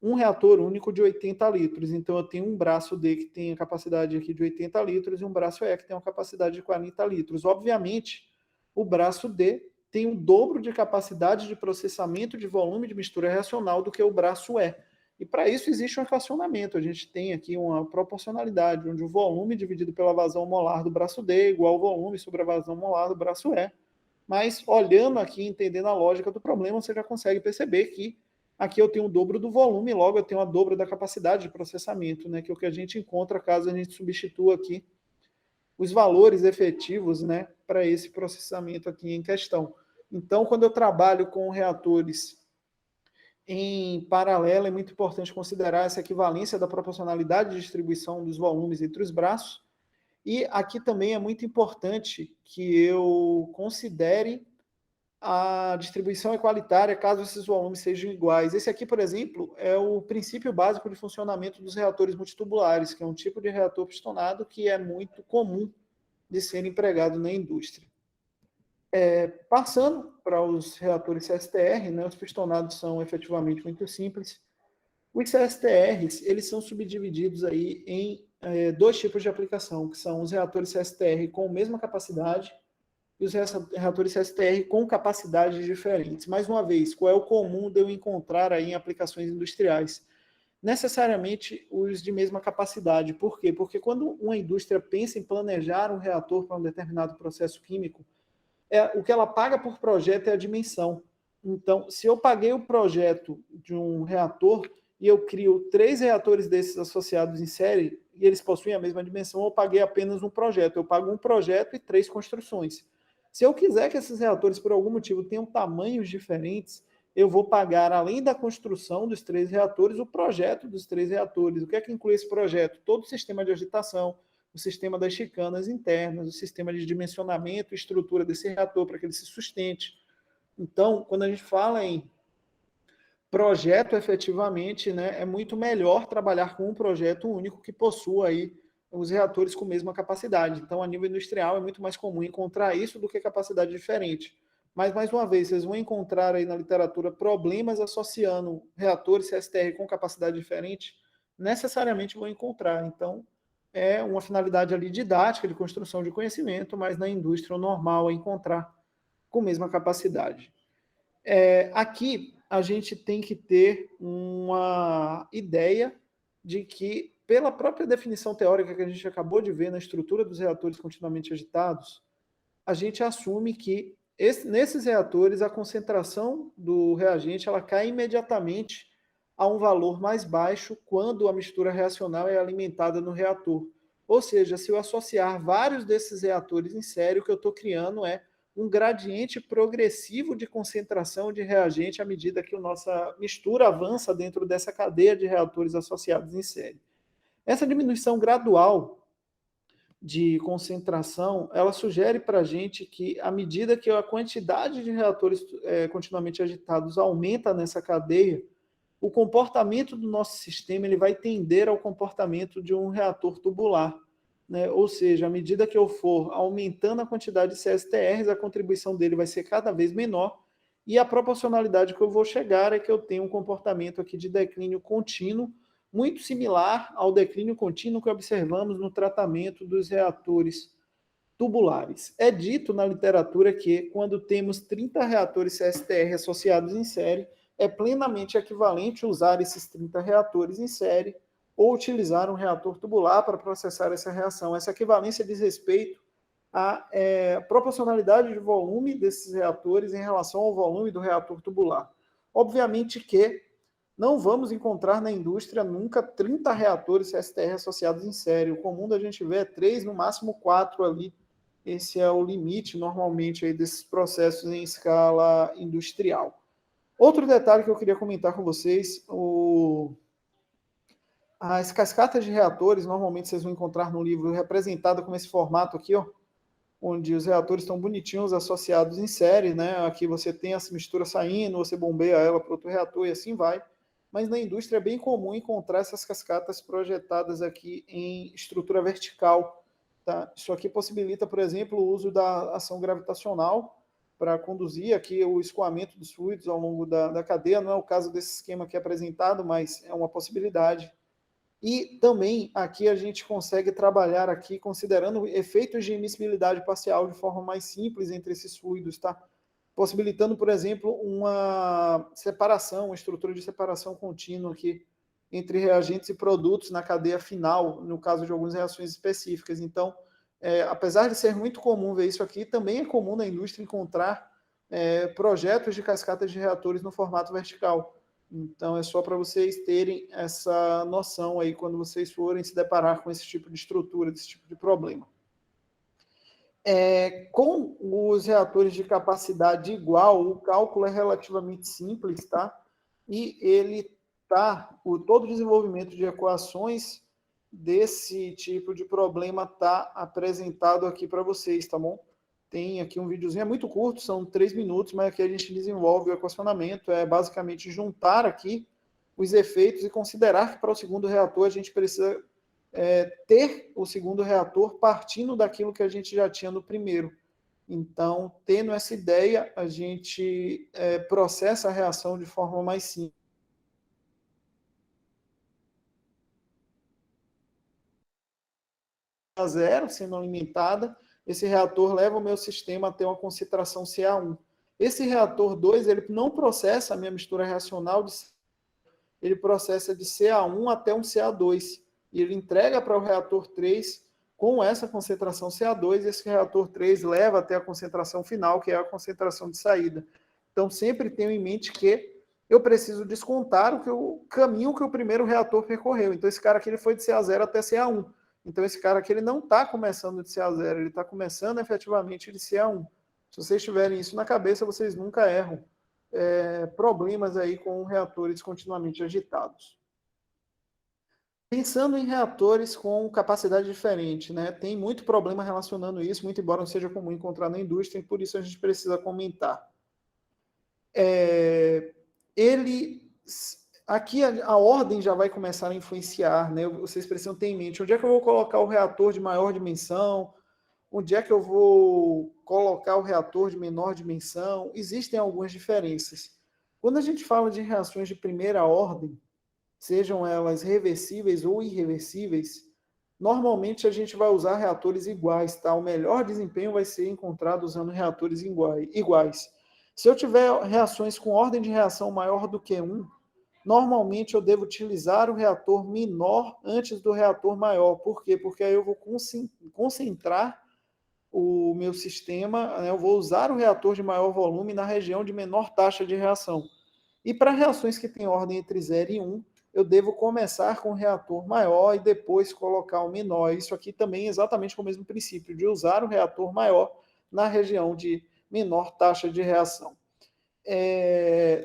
um reator único de 80 litros. Então, eu tenho um braço D que tem a capacidade aqui de 80 litros e um braço E que tem uma capacidade de 40 litros. Obviamente, o braço D tem o dobro de capacidade de processamento de volume de mistura reacional do que o braço E. E para isso existe um equacionamento. A gente tem aqui uma proporcionalidade, onde o volume dividido pela vazão molar do braço D é igual ao volume sobre a vazão molar do braço E. Mas olhando aqui, entendendo a lógica do problema, você já consegue perceber que aqui eu tenho o dobro do volume, logo eu tenho a dobro da capacidade de processamento, né, que é o que a gente encontra caso a gente substitua aqui os valores efetivos, né, para esse processamento aqui em questão. Então, quando eu trabalho com reatores em paralelo, é muito importante considerar essa equivalência da proporcionalidade de distribuição dos volumes entre os braços. E aqui também é muito importante que eu considere a distribuição equalitária caso esses volumes sejam iguais. Esse aqui, por exemplo, é o princípio básico de funcionamento dos reatores multitubulares, que é um tipo de reator pistonado que é muito comum de ser empregado na indústria. Passando para os reatores CSTR, né, os pistonados são efetivamente muito simples. Os CSTRs, eles são subdivididos aí em dois tipos de aplicação, que são os reatores CSTR com a mesma capacidade e os reatores CSTR com capacidades diferentes. Mais uma vez, qual é o comum de eu encontrar aí em aplicações industriais? Necessariamente os de mesma capacidade. Por quê? Porque quando uma indústria pensa em planejar um reator para um determinado processo químico, o que ela paga por projeto é a dimensão. Então, se eu paguei o projeto de um reator e eu crio 3 reatores desses associados em série, e eles possuem a mesma dimensão, eu paguei apenas um projeto. Eu pago um projeto e 3 construções. Se eu quiser que esses reatores, por algum motivo, tenham tamanhos diferentes, eu vou pagar, além da construção dos 3 reatores, o projeto dos 3 reatores. O que é que inclui esse projeto? Todo o sistema de agitação, o sistema das chicanas internas, o sistema de dimensionamento e estrutura desse reator para que ele se sustente. Então, quando a gente fala em projeto, efetivamente, né, é muito melhor trabalhar com um projeto único que possua aí os reatores com a mesma capacidade. Então, a nível industrial, é muito mais comum encontrar isso do que capacidade diferente. Mas, mais uma vez, vocês vão encontrar aí na literatura problemas associando reatores CSTR com capacidade diferente, necessariamente vão encontrar. Então, é uma finalidade ali didática, de construção de conhecimento, mas na indústria o normal é encontrar com a mesma capacidade. Aqui, a gente tem que ter uma ideia de que, pela própria definição teórica que a gente acabou de ver na estrutura dos reatores continuamente agitados, a gente assume que nesses reatores a concentração do reagente ela cai imediatamente a um valor mais baixo quando a mistura reacional é alimentada no reator. Ou seja, se eu associar vários desses reatores em série, o que eu estou criando é um gradiente progressivo de concentração de reagente à medida que a nossa mistura avança dentro dessa cadeia de reatores associados em série. Essa diminuição gradual de concentração, ela sugere para a gente que, à medida que a quantidade de reatores continuamente agitados aumenta nessa cadeia, o comportamento do nosso sistema ele vai tender ao comportamento de um reator tubular. Né? Ou seja, à medida que eu for aumentando a quantidade de CSTRs, a contribuição dele vai ser cada vez menor, e a proporcionalidade que eu vou chegar é que eu tenho um comportamento aqui de declínio contínuo, muito similar ao declínio contínuo que observamos no tratamento dos reatores tubulares. É dito na literatura que, quando temos 30 reatores CSTR associados em série, é plenamente equivalente usar esses 30 reatores em série ou utilizar um reator tubular para processar essa reação. Essa equivalência diz respeito à proporcionalidade de volume desses reatores em relação ao volume do reator tubular. Obviamente que não vamos encontrar na indústria nunca 30 reatores CSTR associados em série. O comum da gente ver é 3, no máximo 4 ali. Esse é o limite, normalmente, aí, desses processos em escala industrial. Outro detalhe que eu queria comentar com vocês, as cascatas de reatores, normalmente vocês vão encontrar no livro representada como esse formato aqui, ó, onde os reatores estão bonitinhos associados em série, né? Aqui você tem essa mistura saindo, você bombeia ela para outro reator e assim vai. Mas na indústria é bem comum encontrar essas cascatas projetadas aqui em estrutura vertical. Tá? Isso aqui possibilita, por exemplo, o uso da ação gravitacional para conduzir aqui o escoamento dos fluidos ao longo da cadeia. Não é o caso desse esquema aqui apresentado, mas é uma possibilidade. E também aqui a gente consegue trabalhar aqui considerando efeitos de immiscibilidade parcial de forma mais simples entre esses fluidos, tá? Possibilitando, por exemplo, uma separação, uma estrutura de separação contínua aqui entre reagentes e produtos na cadeia final, no caso de algumas reações específicas. Então, apesar de ser muito comum ver isso aqui, também é comum na indústria encontrar projetos de cascatas de reatores no formato vertical. Então, é só para vocês terem essa noção aí quando vocês forem se deparar com esse tipo de estrutura, desse tipo de problema. Com os reatores de capacidade igual, o cálculo é relativamente simples, tá? E todo o desenvolvimento de equações desse tipo de problema está apresentado aqui para vocês, tá bom? Tem aqui um videozinho, é muito curto, são 3 minutos, mas aqui a gente desenvolve o equacionamento, é basicamente juntar aqui os efeitos e considerar que para o segundo reator a gente precisa ter o segundo reator partindo daquilo que a gente já tinha no primeiro. Então, tendo essa ideia, a gente processa a reação de forma mais simples. A zero, sendo alimentada, esse reator leva o meu sistema a ter uma concentração CA1. Esse reator 2, ele não processa a minha mistura reacional, ele processa de CA1 até um CA2. E ele entrega para o reator 3 com essa concentração CA2, e esse reator 3 leva até a concentração final, que é a concentração de saída. Então, sempre tenho em mente que eu preciso descontar o caminho que o primeiro reator percorreu. Então, esse cara aqui ele foi de CA0 até CA1. Então, esse cara aqui ele não está começando de CA0, ele está começando efetivamente de CA1. Se vocês tiverem isso na cabeça, vocês nunca erram problemas aí com reatores continuamente agitados. Pensando em reatores com capacidade diferente, né? Tem muito problema relacionando isso, muito embora não seja comum encontrar na indústria, e por isso a gente precisa comentar. Aqui a ordem já vai começar a influenciar, né? Vocês precisam ter em mente onde é que eu vou colocar o reator de maior dimensão, onde é que eu vou colocar o reator de menor dimensão. Existem algumas diferenças. Quando a gente fala de reações de primeira ordem, sejam elas reversíveis ou irreversíveis, normalmente a gente vai usar reatores iguais, tá? O melhor desempenho vai ser encontrado usando reatores iguais. Se eu tiver reações com ordem de reação maior do que 1, normalmente eu devo utilizar o reator menor antes do reator maior. Por quê? Porque aí eu vou concentrar o meu sistema, né? Eu vou usar o reator de maior volume na região de menor taxa de reação. E para reações que têm ordem entre 0 e 1, eu devo começar com o reator maior e depois colocar o menor. Isso aqui também é exatamente com o mesmo princípio, de usar o reator maior na região de menor taxa de reação.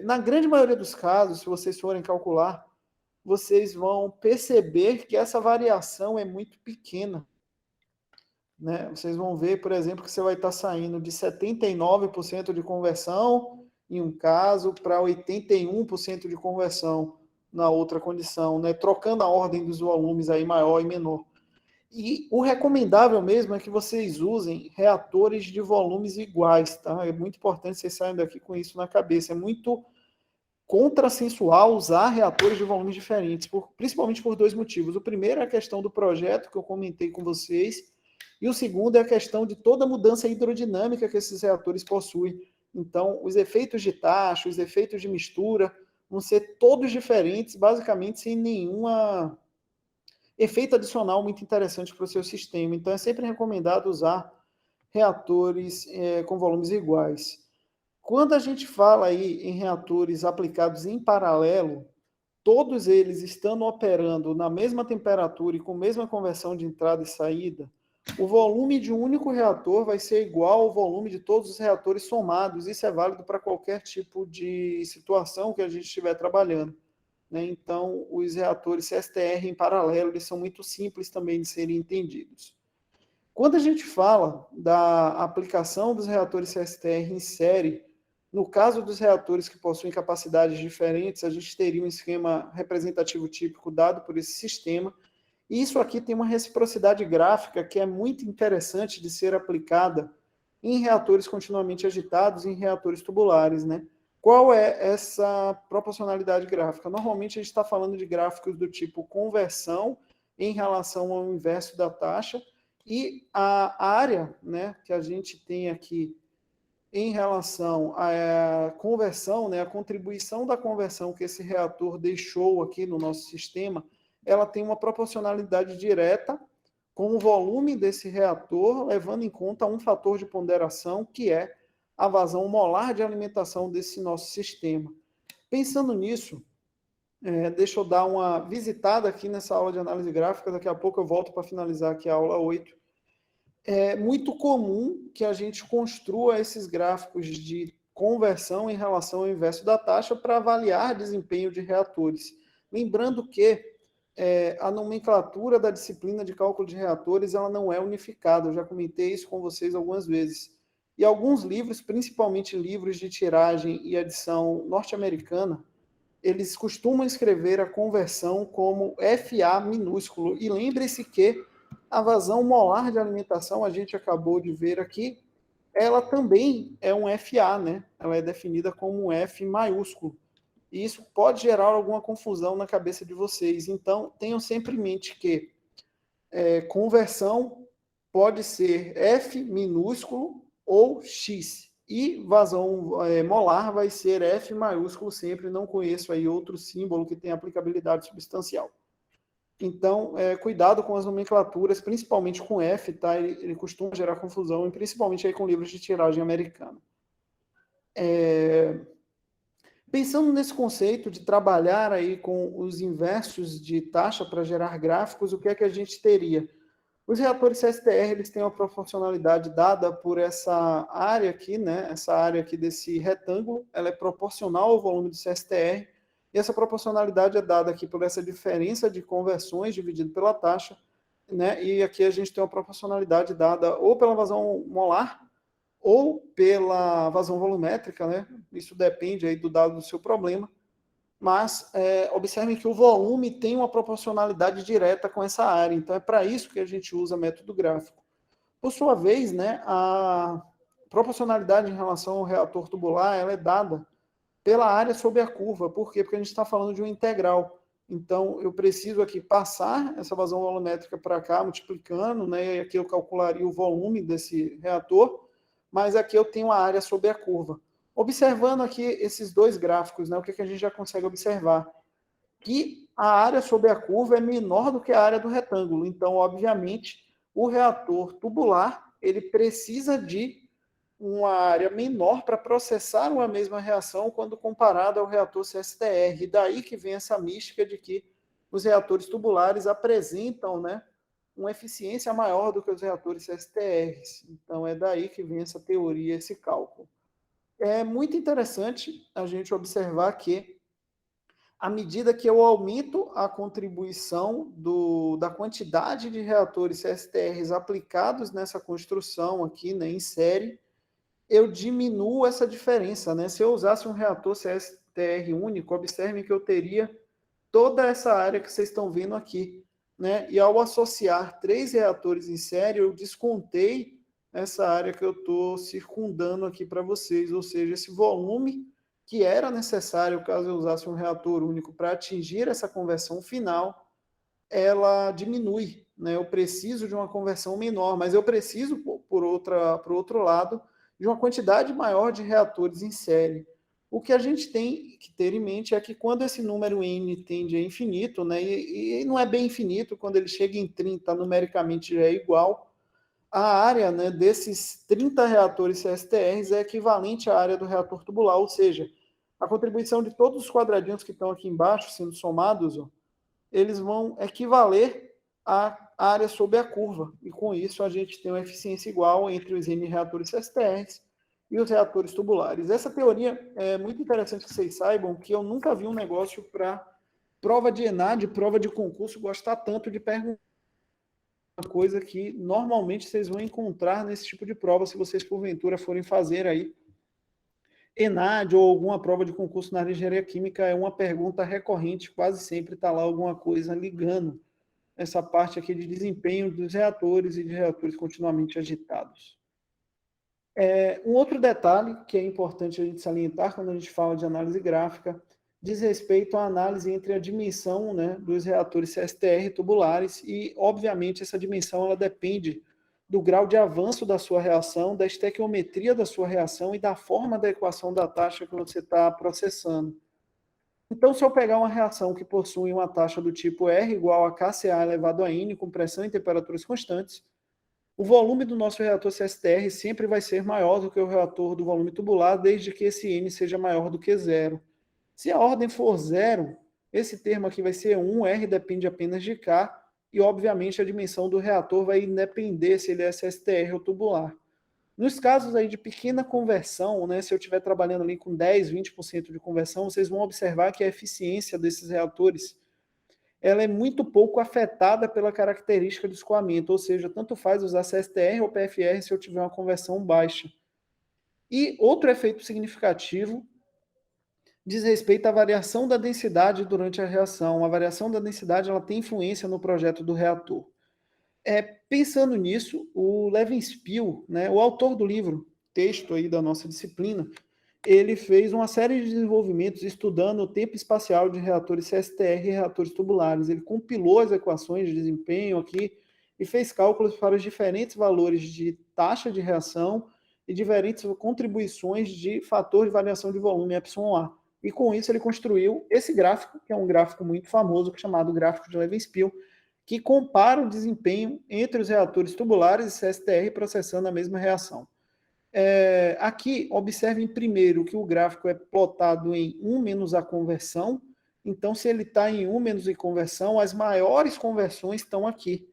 Na grande maioria dos casos, se vocês forem calcular, vocês vão perceber que essa variação é muito pequena, né? Vocês vão ver, por exemplo, que você vai estar saindo de 79% de conversão em um caso para 81% de conversão na outra condição, né? Trocando a ordem dos volumes aí maior e menor. E o recomendável mesmo é que vocês usem reatores de volumes iguais, tá? É muito importante vocês saiam daqui com isso na cabeça. É muito contrassensual usar reatores de volumes diferentes, principalmente por dois motivos. O primeiro é a questão do projeto que eu comentei com vocês, e o segundo é a questão de toda a mudança hidrodinâmica que esses reatores possuem. Então, os efeitos de taxa, os efeitos de mistura, vão ser todos diferentes, basicamente sem nenhuma efeito adicional muito interessante para o seu sistema. Então, é sempre recomendado usar reatores com volumes iguais. Quando a gente fala aí em reatores aplicados em paralelo, todos eles estando operando na mesma temperatura e com a mesma conversão de entrada e saída, o volume de um único reator vai ser igual ao volume de todos os reatores somados. Isso é válido para qualquer tipo de situação que a gente estiver trabalhando, né? Então, os reatores CSTR em paralelo, eles são muito simples também de serem entendidos. Quando a gente fala da aplicação dos reatores CSTR em série, no caso dos reatores que possuem capacidades diferentes, a gente teria um esquema representativo típico dado por esse sistema. E isso aqui tem uma reciprocidade gráfica que é muito interessante de ser aplicada em reatores continuamente agitados, em reatores tubulares, né? Qual é essa proporcionalidade gráfica? Normalmente a gente está falando de gráficos do tipo conversão em relação ao inverso da taxa, e a área, né, que a gente tem aqui em relação à conversão, né, a contribuição da conversão que esse reator deixou aqui no nosso sistema, ela tem uma proporcionalidade direta com o volume desse reator, levando em conta um fator de ponderação, que é a vazão molar de alimentação desse nosso sistema. Pensando nisso, deixa eu dar uma visitada aqui nessa aula de análise gráfica, daqui a pouco eu volto para finalizar aqui a aula 8. É muito comum que a gente construa esses gráficos de conversão em relação ao inverso da taxa para avaliar desempenho de reatores. Lembrando que a nomenclatura da disciplina de cálculo de reatores ela não é unificada, eu já comentei isso com vocês algumas vezes. E alguns livros, principalmente livros de tiragem e edição norte-americana, eles costumam escrever a conversão como FA minúsculo. E lembre-se que a vazão molar de alimentação, a gente acabou de ver aqui, ela também é um FA, né? Ela é definida como um F maiúsculo. E isso pode gerar alguma confusão na cabeça de vocês. Então, tenham sempre em mente que conversão pode ser F minúsculo ou X. E vazão molar vai ser F maiúsculo sempre. Não conheço aí outro símbolo que tenha aplicabilidade substancial. Então, cuidado com as nomenclaturas, principalmente com F, tá? Ele costuma gerar confusão, e principalmente aí com livros de tiragem americana. Pensando nesse conceito de trabalhar aí com os inversos de taxa para gerar gráficos, o que é que a gente teria? Os reatores CSTR, eles têm uma proporcionalidade dada por essa área aqui, né? Essa área aqui desse retângulo, ela é proporcional ao volume do CSTR, e essa proporcionalidade é dada aqui por essa diferença de conversões dividido pela taxa, né? E aqui a gente tem uma proporcionalidade dada ou pela vazão molar, ou pela vazão volumétrica, né? Isso depende aí do dado do seu problema. Mas observem que o volume tem uma proporcionalidade direta com essa área. Então, é para isso que a gente usa método gráfico. Por sua vez, né, a proporcionalidade em relação ao reator tubular ela é dada pela área sobre a curva. Por quê? Porque a gente está falando de uma integral. Então, eu preciso aqui passar essa vazão volumétrica para cá, multiplicando, né, e aqui eu calcularia o volume desse reator, mas aqui eu tenho a área sobre a curva. Observando aqui esses dois gráficos, né, o que a gente já consegue observar? Que a área sobre a curva é menor do que a área do retângulo. Então, obviamente, o reator tubular ele precisa de uma área menor para processar uma mesma reação quando comparado ao reator CSTR. E daí que vem essa mística de que os reatores tubulares apresentam, né, uma eficiência maior do que os reatores CSTRs. Então, é daí que vem essa teoria, esse cálculo. É muito interessante a gente observar que à medida que eu aumento a contribuição da quantidade de reatores CSTRs aplicados nessa construção aqui, né, em série, eu diminuo essa diferença, né? Se eu usasse um reator CSTR único, observem que eu teria toda essa área que vocês estão vendo aqui, né? E ao associar 3 reatores em série, eu descontei essa área que eu estou circundando aqui para vocês, ou seja, esse volume que era necessário caso eu usasse um reator único para atingir essa conversão final, ela diminui, né? Eu preciso de uma conversão menor, mas eu preciso, por outro lado, de uma quantidade maior de reatores em série. O que a gente tem que ter em mente é que quando esse número n tende a infinito, né, e não é bem infinito, quando ele chega em 30, numericamente já é igual, a área, né, desses 30 reatores CSTRs é equivalente à área do reator tubular, ou seja, a contribuição de todos os quadradinhos que estão aqui embaixo, sendo somados, ó, eles vão equivaler à área sob a curva. E com isso a gente tem uma eficiência igual entre os N reatores CSTRs e os reatores tubulares. Essa teoria é muito interessante que vocês saibam que eu nunca vi um negócio para prova de ENAD, prova de concurso, gostar tanto de perguntar uma coisa que normalmente vocês vão encontrar nesse tipo de prova, se vocês porventura forem fazer aí ENAD ou alguma prova de concurso na área de engenharia química, é uma pergunta recorrente, quase sempre está lá alguma coisa ligando essa parte aqui de desempenho dos reatores e de reatores continuamente agitados. Um outro detalhe que é importante a gente salientar quando a gente fala de análise gráfica diz respeito à análise entre a dimensão, né, dos reatores CSTR tubulares e, obviamente, essa dimensão ela depende do grau de avanço da sua reação, da estequiometria da sua reação e da forma da equação da taxa que você está processando. Então, se eu pegar uma reação que possui uma taxa do tipo R igual a KCa elevado a N, com pressão e temperaturas constantes, o volume do nosso reator CSTR sempre vai ser maior do que o reator do volume tubular, desde que esse N seja maior do que zero. Se a ordem for zero, esse termo aqui vai ser 1, R depende apenas de K, e obviamente a dimensão do reator vai depender se ele é CSTR ou tubular. Nos casos aí de pequena conversão, né, se eu estiver trabalhando ali com 10, 20% de conversão, vocês vão observar que a eficiência desses reatores ela é muito pouco afetada pela característica do escoamento, ou seja, tanto faz usar CSTR ou PFR se eu tiver uma conversão baixa. E outro efeito significativo diz respeito à variação da densidade durante a reação. A variação da densidade ela tem influência no projeto do reator. Pensando nisso, o Levenspiel, né, o autor do livro, texto aí da nossa disciplina, ele fez uma série de desenvolvimentos estudando o tempo espacial de reatores CSTR e reatores tubulares. Ele compilou as equações de desempenho aqui e fez cálculos para os diferentes valores de taxa de reação e diferentes contribuições de fator de variação de volume, εA. E com isso ele construiu esse gráfico, que é um gráfico muito famoso, chamado gráfico de Levenspiel, que compara o desempenho entre os reatores tubulares e CSTR processando a mesma reação. Aqui, observem primeiro que o gráfico é plotado em 1 menos a conversão. Então, se ele está em 1 menos a conversão, as maiores conversões estão aqui.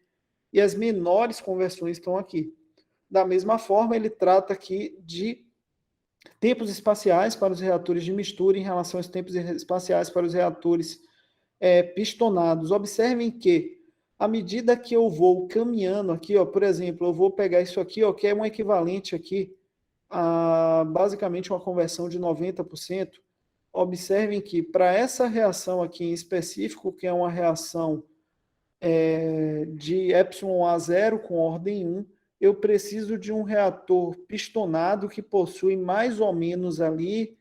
E as menores conversões estão aqui. Da mesma forma, ele trata aqui de tempos espaciais para os reatores de mistura em relação aos tempos espaciais para os reatores pistonados. Observem que, à medida que eu vou caminhando aqui, ó, por exemplo, eu vou pegar isso aqui, ó, que é um equivalente aqui a basicamente uma conversão de 90%. Observem que para essa reação aqui em específico, que é uma reação de εA0 com ordem 1, eu preciso de um reator pistonado que possui mais ou menos ali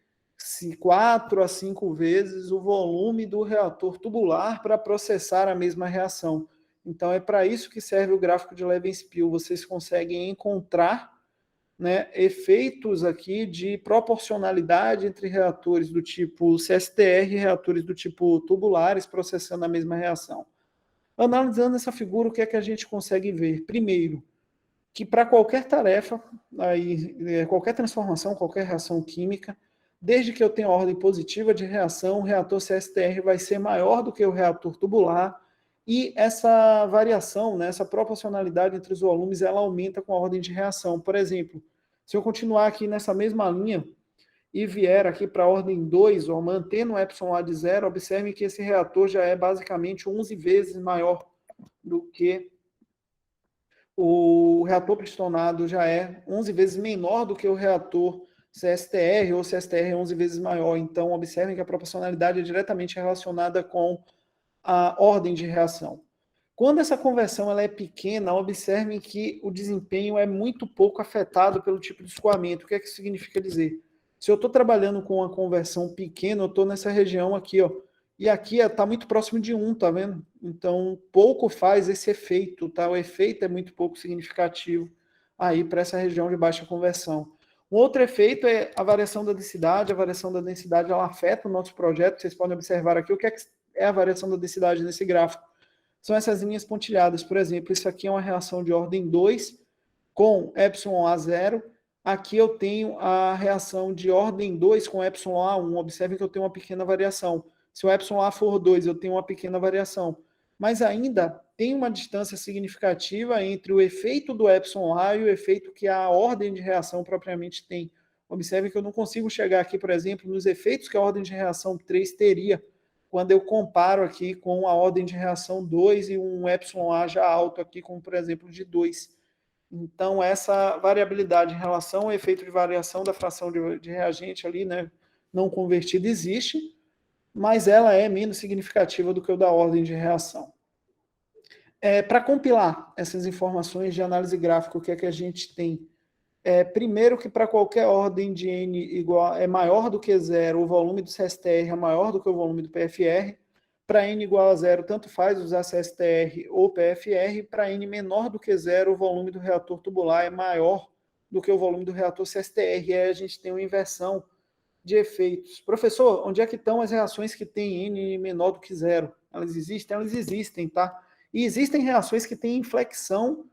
4 a 5 vezes o volume do reator tubular para processar a mesma reação. Então, é para isso que serve o gráfico de Levenspiel. Vocês conseguem encontrar, né, efeitos aqui de proporcionalidade entre reatores do tipo CSTR e reatores do tipo tubulares processando a mesma reação. Analisando essa figura, o que é que a gente consegue ver? Primeiro, que para qualquer tarefa, qualquer transformação, qualquer reação química, desde que eu tenha ordem positiva de reação, o reator CSTR vai ser maior do que o reator tubular, e essa variação, né, essa proporcionalidade entre os volumes, ela aumenta com a ordem de reação. Por exemplo, se eu continuar aqui nessa mesma linha e vier aqui para a ordem 2, ó, mantendo o epsilon A de 0, observem que esse reator já é basicamente 11 vezes maior do que o reator pistonado, já é 11 vezes menor do que o reator CSTR, ou CSTR é 11 vezes maior. Então, observem que a proporcionalidade é diretamente relacionada com a ordem de reação. Quando essa conversão ela é pequena, observem que o desempenho é muito pouco afetado pelo tipo de escoamento. O que é que isso significa dizer? Se eu estou trabalhando com uma conversão pequena, eu estou nessa região aqui, ó, e aqui está muito próximo de 1, tá vendo? Então, pouco faz esse efeito, tá? O efeito é muito pouco significativo aí para essa região de baixa conversão. Um outro efeito é a variação da densidade. A variação da densidade ela afeta o nosso projeto. Vocês podem observar aqui o que é a variação da densidade nesse gráfico. São essas linhas pontilhadas. Por exemplo, isso aqui é uma reação de ordem 2 com epsilon A0. Aqui eu tenho a reação de ordem 2 com epsilon A1. Observe que eu tenho uma pequena variação. Se o epsilon A for 2, eu tenho uma pequena variação. Mas ainda tem uma distância significativa entre o efeito do epsilon A e o efeito que a ordem de reação propriamente tem. Observe que eu não consigo chegar aqui, por exemplo, nos efeitos que a ordem de reação 3 teria, quando eu comparo aqui com a ordem de reação 2 e um epsilon A já alto aqui, como por exemplo de 2. Então, essa variabilidade em relação ao efeito de variação da fração de reagente ali, né, não convertida existe, mas ela é menos significativa do que o da ordem de reação. Para compilar essas informações de análise gráfica, o que é que a gente tem? Primeiro que para qualquer ordem de N igual, é maior do que 0, o volume do CSTR é maior do que o volume do PFR. Para N igual a 0, tanto faz usar CSTR ou PFR. Para N menor do que 0, o volume do reator tubular é maior do que o volume do reator CSTR. E aí a gente tem uma inversão de efeitos. Professor, onde é que estão as reações que têm N menor do que 0? Elas existem? Elas existem, tá? E existem reações que têm inflexão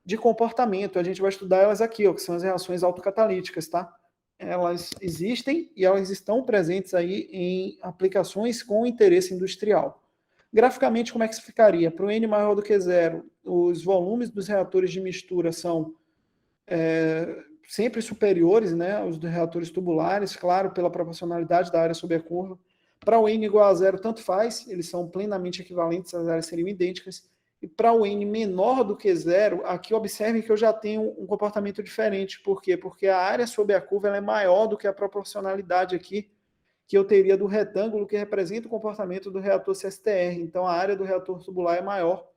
de comportamento. A gente vai estudar elas aqui, ó, que são as reações autocatalíticas, tá? Elas existem e elas estão presentes aí em aplicações com interesse industrial. Graficamente, como é que isso ficaria? Para o N maior do que 0, os volumes dos reatores de mistura são sempre superiores, né, aos dos reatores tubulares, claro, pela proporcionalidade da área sob a curva. Para o N igual a 0, tanto faz, eles são plenamente equivalentes, as áreas seriam idênticas. E para o N menor do que 0, aqui observem que eu já tenho um comportamento diferente. Por quê? Porque a área sob a curva ela é maior do que a proporcionalidade aqui, que eu teria do retângulo que representa o comportamento do reator CSTR. Então, a área do reator tubular é maior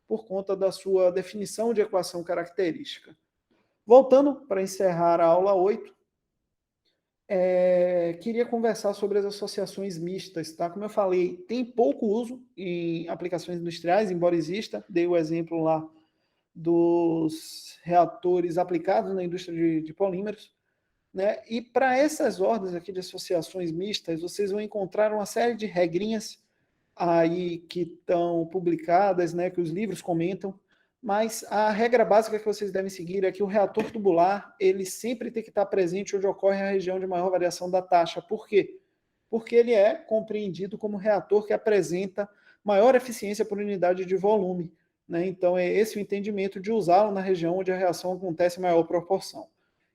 por conta da sua definição de equação característica. Voltando para encerrar a aula 8, queria conversar sobre as associações mistas, tá? Como eu falei, tem pouco uso em aplicações industriais, embora exista. Dei o exemplo lá dos reatores aplicados na indústria de polímeros, né? E para essas ordens aqui de associações mistas, vocês vão encontrar uma série de regrinhas aí que estão publicadas, né? Que os livros comentam. Mas a regra básica que vocês devem seguir é que o reator tubular, ele sempre tem que estar presente onde ocorre a região de maior variação da taxa. Por quê? Porque ele é compreendido como reator que apresenta maior eficiência por unidade de volume, né? Então, é esse o entendimento de usá-lo na região onde a reação acontece em maior proporção.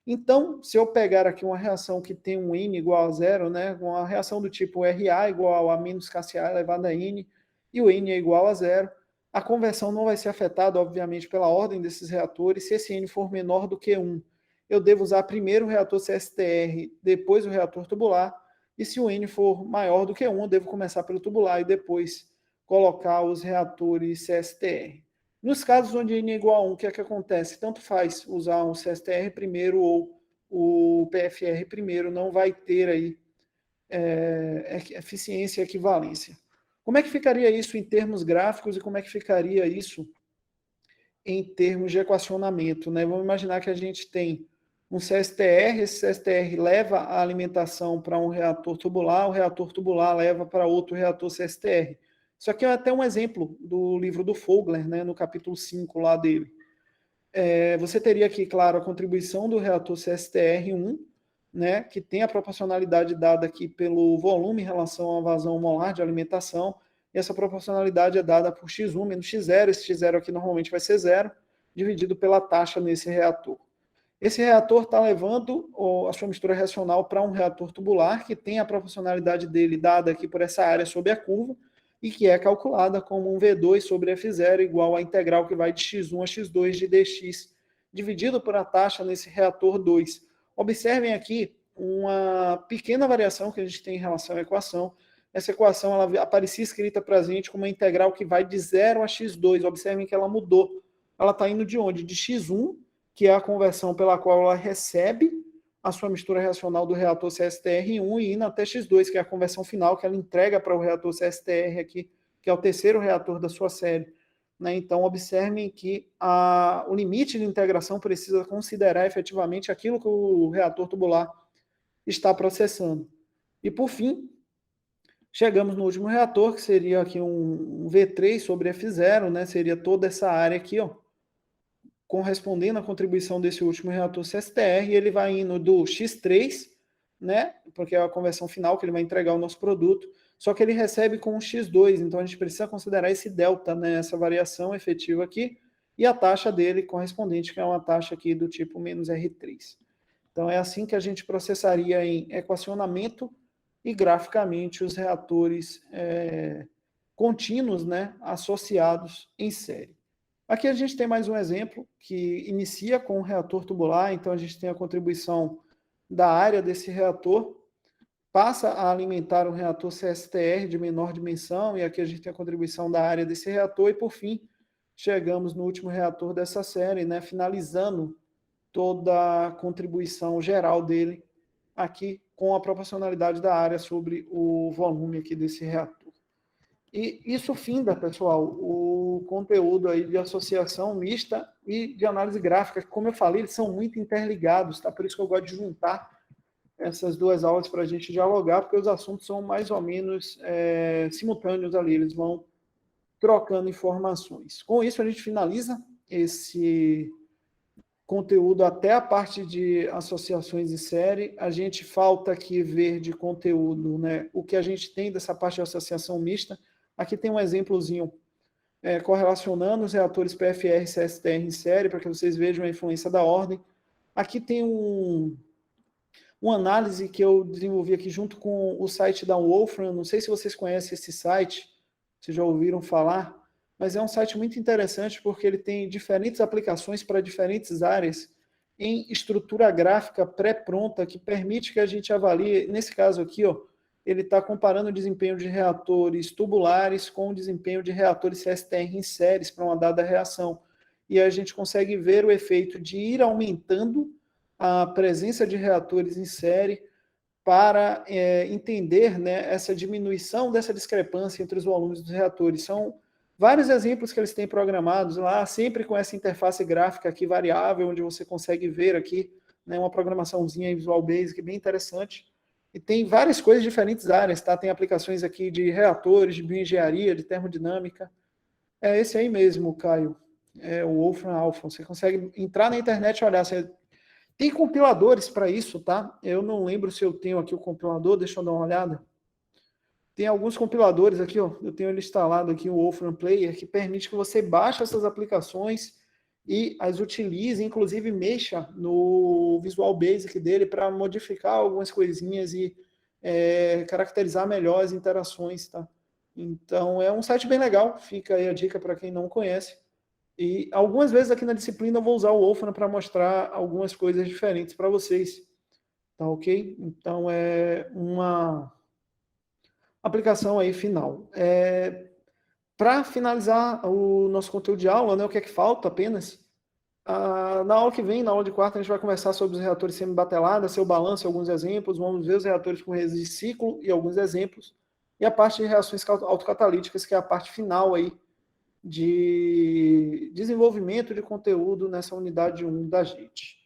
Então, se eu pegar aqui uma reação que tem um N igual a 0, né? Uma reação do tipo RA igual a menos KCA elevado a N, e o N é igual a 0, a conversão não vai ser afetada, obviamente, pela ordem desses reatores. Se esse N for menor do que 1, eu devo usar primeiro o reator CSTR, depois o reator tubular. E se o N for maior do que 1, eu devo começar pelo tubular e depois colocar os reatores CSTR. Nos casos onde N é igual a 1, o que é que acontece? Tanto faz usar um CSTR primeiro ou o PFR primeiro, não vai ter aí eficiência e equivalência. Como é que ficaria isso em termos gráficos e como é que ficaria isso em termos de equacionamento, né? Vamos imaginar que a gente tem um CSTR, esse CSTR leva a alimentação para um reator tubular, o reator tubular leva para outro reator CSTR. Isso aqui é até um exemplo do livro do Fogler, né, no capítulo 5 lá dele. Você teria aqui, claro, a contribuição do reator CSTR1, né, que tem a proporcionalidade dada aqui pelo volume em relação à vazão molar de alimentação, e essa proporcionalidade é dada por x1 menos x0, esse x0 aqui normalmente vai ser 0, dividido pela taxa nesse reator. Esse reator está levando a sua mistura reacional para um reator tubular, que tem a proporcionalidade dele dada aqui por essa área sob a curva, e que é calculada como um V2 sobre F0 igual à integral que vai de x1 a x2 de dx, dividido por a taxa nesse reator 2. Observem aqui uma pequena variação que a gente tem em relação à equação. Essa equação ela aparecia escrita para a gente como uma integral que vai de 0 a x2. Observem que ela mudou. Ela está indo de onde? De x1, que é a conversão pela qual ela recebe a sua mistura reacional do reator CSTR1 e indo até x2, que é a conversão final que ela entrega para o reator CSTR aqui, que é o terceiro reator da sua série. Né? Então, observem que o limite de integração precisa considerar efetivamente aquilo que o reator tubular está processando. E, por fim, chegamos no último reator, que seria aqui um V3 sobre F0, né? Seria toda essa área aqui, ó, correspondendo à contribuição desse último reator CSTR, e ele vai indo do X3, né, porque é a conversão final que ele vai entregar o nosso produto, só que ele recebe com um X2, então a gente precisa considerar esse delta, né, essa variação efetiva aqui, e a taxa dele correspondente, que é uma taxa aqui do tipo menos R3. Então é assim que a gente processaria em equacionamento e graficamente os reatores contínuos, né, associados em série. Aqui a gente tem mais um exemplo que inicia com um reator tubular, então a gente tem a contribuição da área desse reator, passa a alimentar um reator CSTR de menor dimensão, e aqui a gente tem a contribuição da área desse reator, e por fim, chegamos no último reator dessa série, né, finalizando toda a contribuição geral dele aqui com a proporcionalidade da área sobre o volume aqui desse reator. E isso finda, pessoal, o conteúdo aí de associação mista e de análise gráfica, que, como eu falei, eles são muito interligados, tá? Por isso que eu gosto de juntar essas duas aulas para a gente dialogar, porque os assuntos são mais ou menos simultâneos ali, eles vão trocando informações. Com isso, a gente finaliza esse conteúdo até a parte de associações em série. A gente falta aqui ver de conteúdo, né, o que a gente tem dessa parte de associação mista. Aqui tem um exemplozinho correlacionando os reatores PFR e CSTR em série, para que vocês vejam a influência da ordem. Aqui tem uma análise que eu desenvolvi aqui junto com o site da Wolfram. Não sei se vocês conhecem esse site, se já ouviram falar, mas é um site muito interessante porque ele tem diferentes aplicações para diferentes áreas em estrutura gráfica pré-pronta que permite que a gente avalie, nesse caso aqui, ó, ele está comparando o desempenho de reatores tubulares com o desempenho de reatores CSTR em séries para uma dada reação. E a gente consegue ver o efeito de ir aumentando a presença de reatores em série para entender, né, essa diminuição dessa discrepância entre os volumes dos reatores. São vários exemplos que eles têm programados lá, sempre com essa interface gráfica aqui variável, onde você consegue ver aqui, né, uma programaçãozinha em Visual Basic bem interessante. E tem várias coisas de diferentes áreas, tá? Tem aplicações aqui de reatores, de bioengenharia, de termodinâmica. É esse aí mesmo, Caio. É o Wolfram Alpha. Você consegue entrar na internet e olhar. Tem compiladores para isso, tá? Eu não lembro se eu tenho aqui o compilador, deixa eu dar uma olhada. Tem alguns compiladores aqui, ó. Eu tenho ele instalado aqui, o Wolfram Player, que permite que você baixe essas aplicações e as utilize, inclusive mexa no Visual Basic dele para modificar algumas coisinhas e caracterizar melhor as interações, tá? Então, é um site bem legal, fica aí a dica para quem não conhece. E algumas vezes aqui na disciplina eu vou usar o Wolfram para mostrar algumas coisas diferentes para vocês, tá ok? Então, é uma aplicação aí final. Para finalizar o nosso conteúdo de aula, né, o que é que falta apenas? Na aula que vem, na aula de quarta, a gente vai conversar sobre os reatores semi-batelados, seu balanço e alguns exemplos. Vamos ver os reatores com resíduo de ciclo e alguns exemplos. E a parte de reações autocatalíticas, que é a parte final aí de desenvolvimento de conteúdo nessa unidade 1 da gente.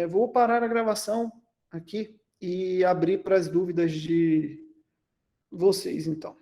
Vou parar a gravação aqui e abrir para as dúvidas de vocês, então.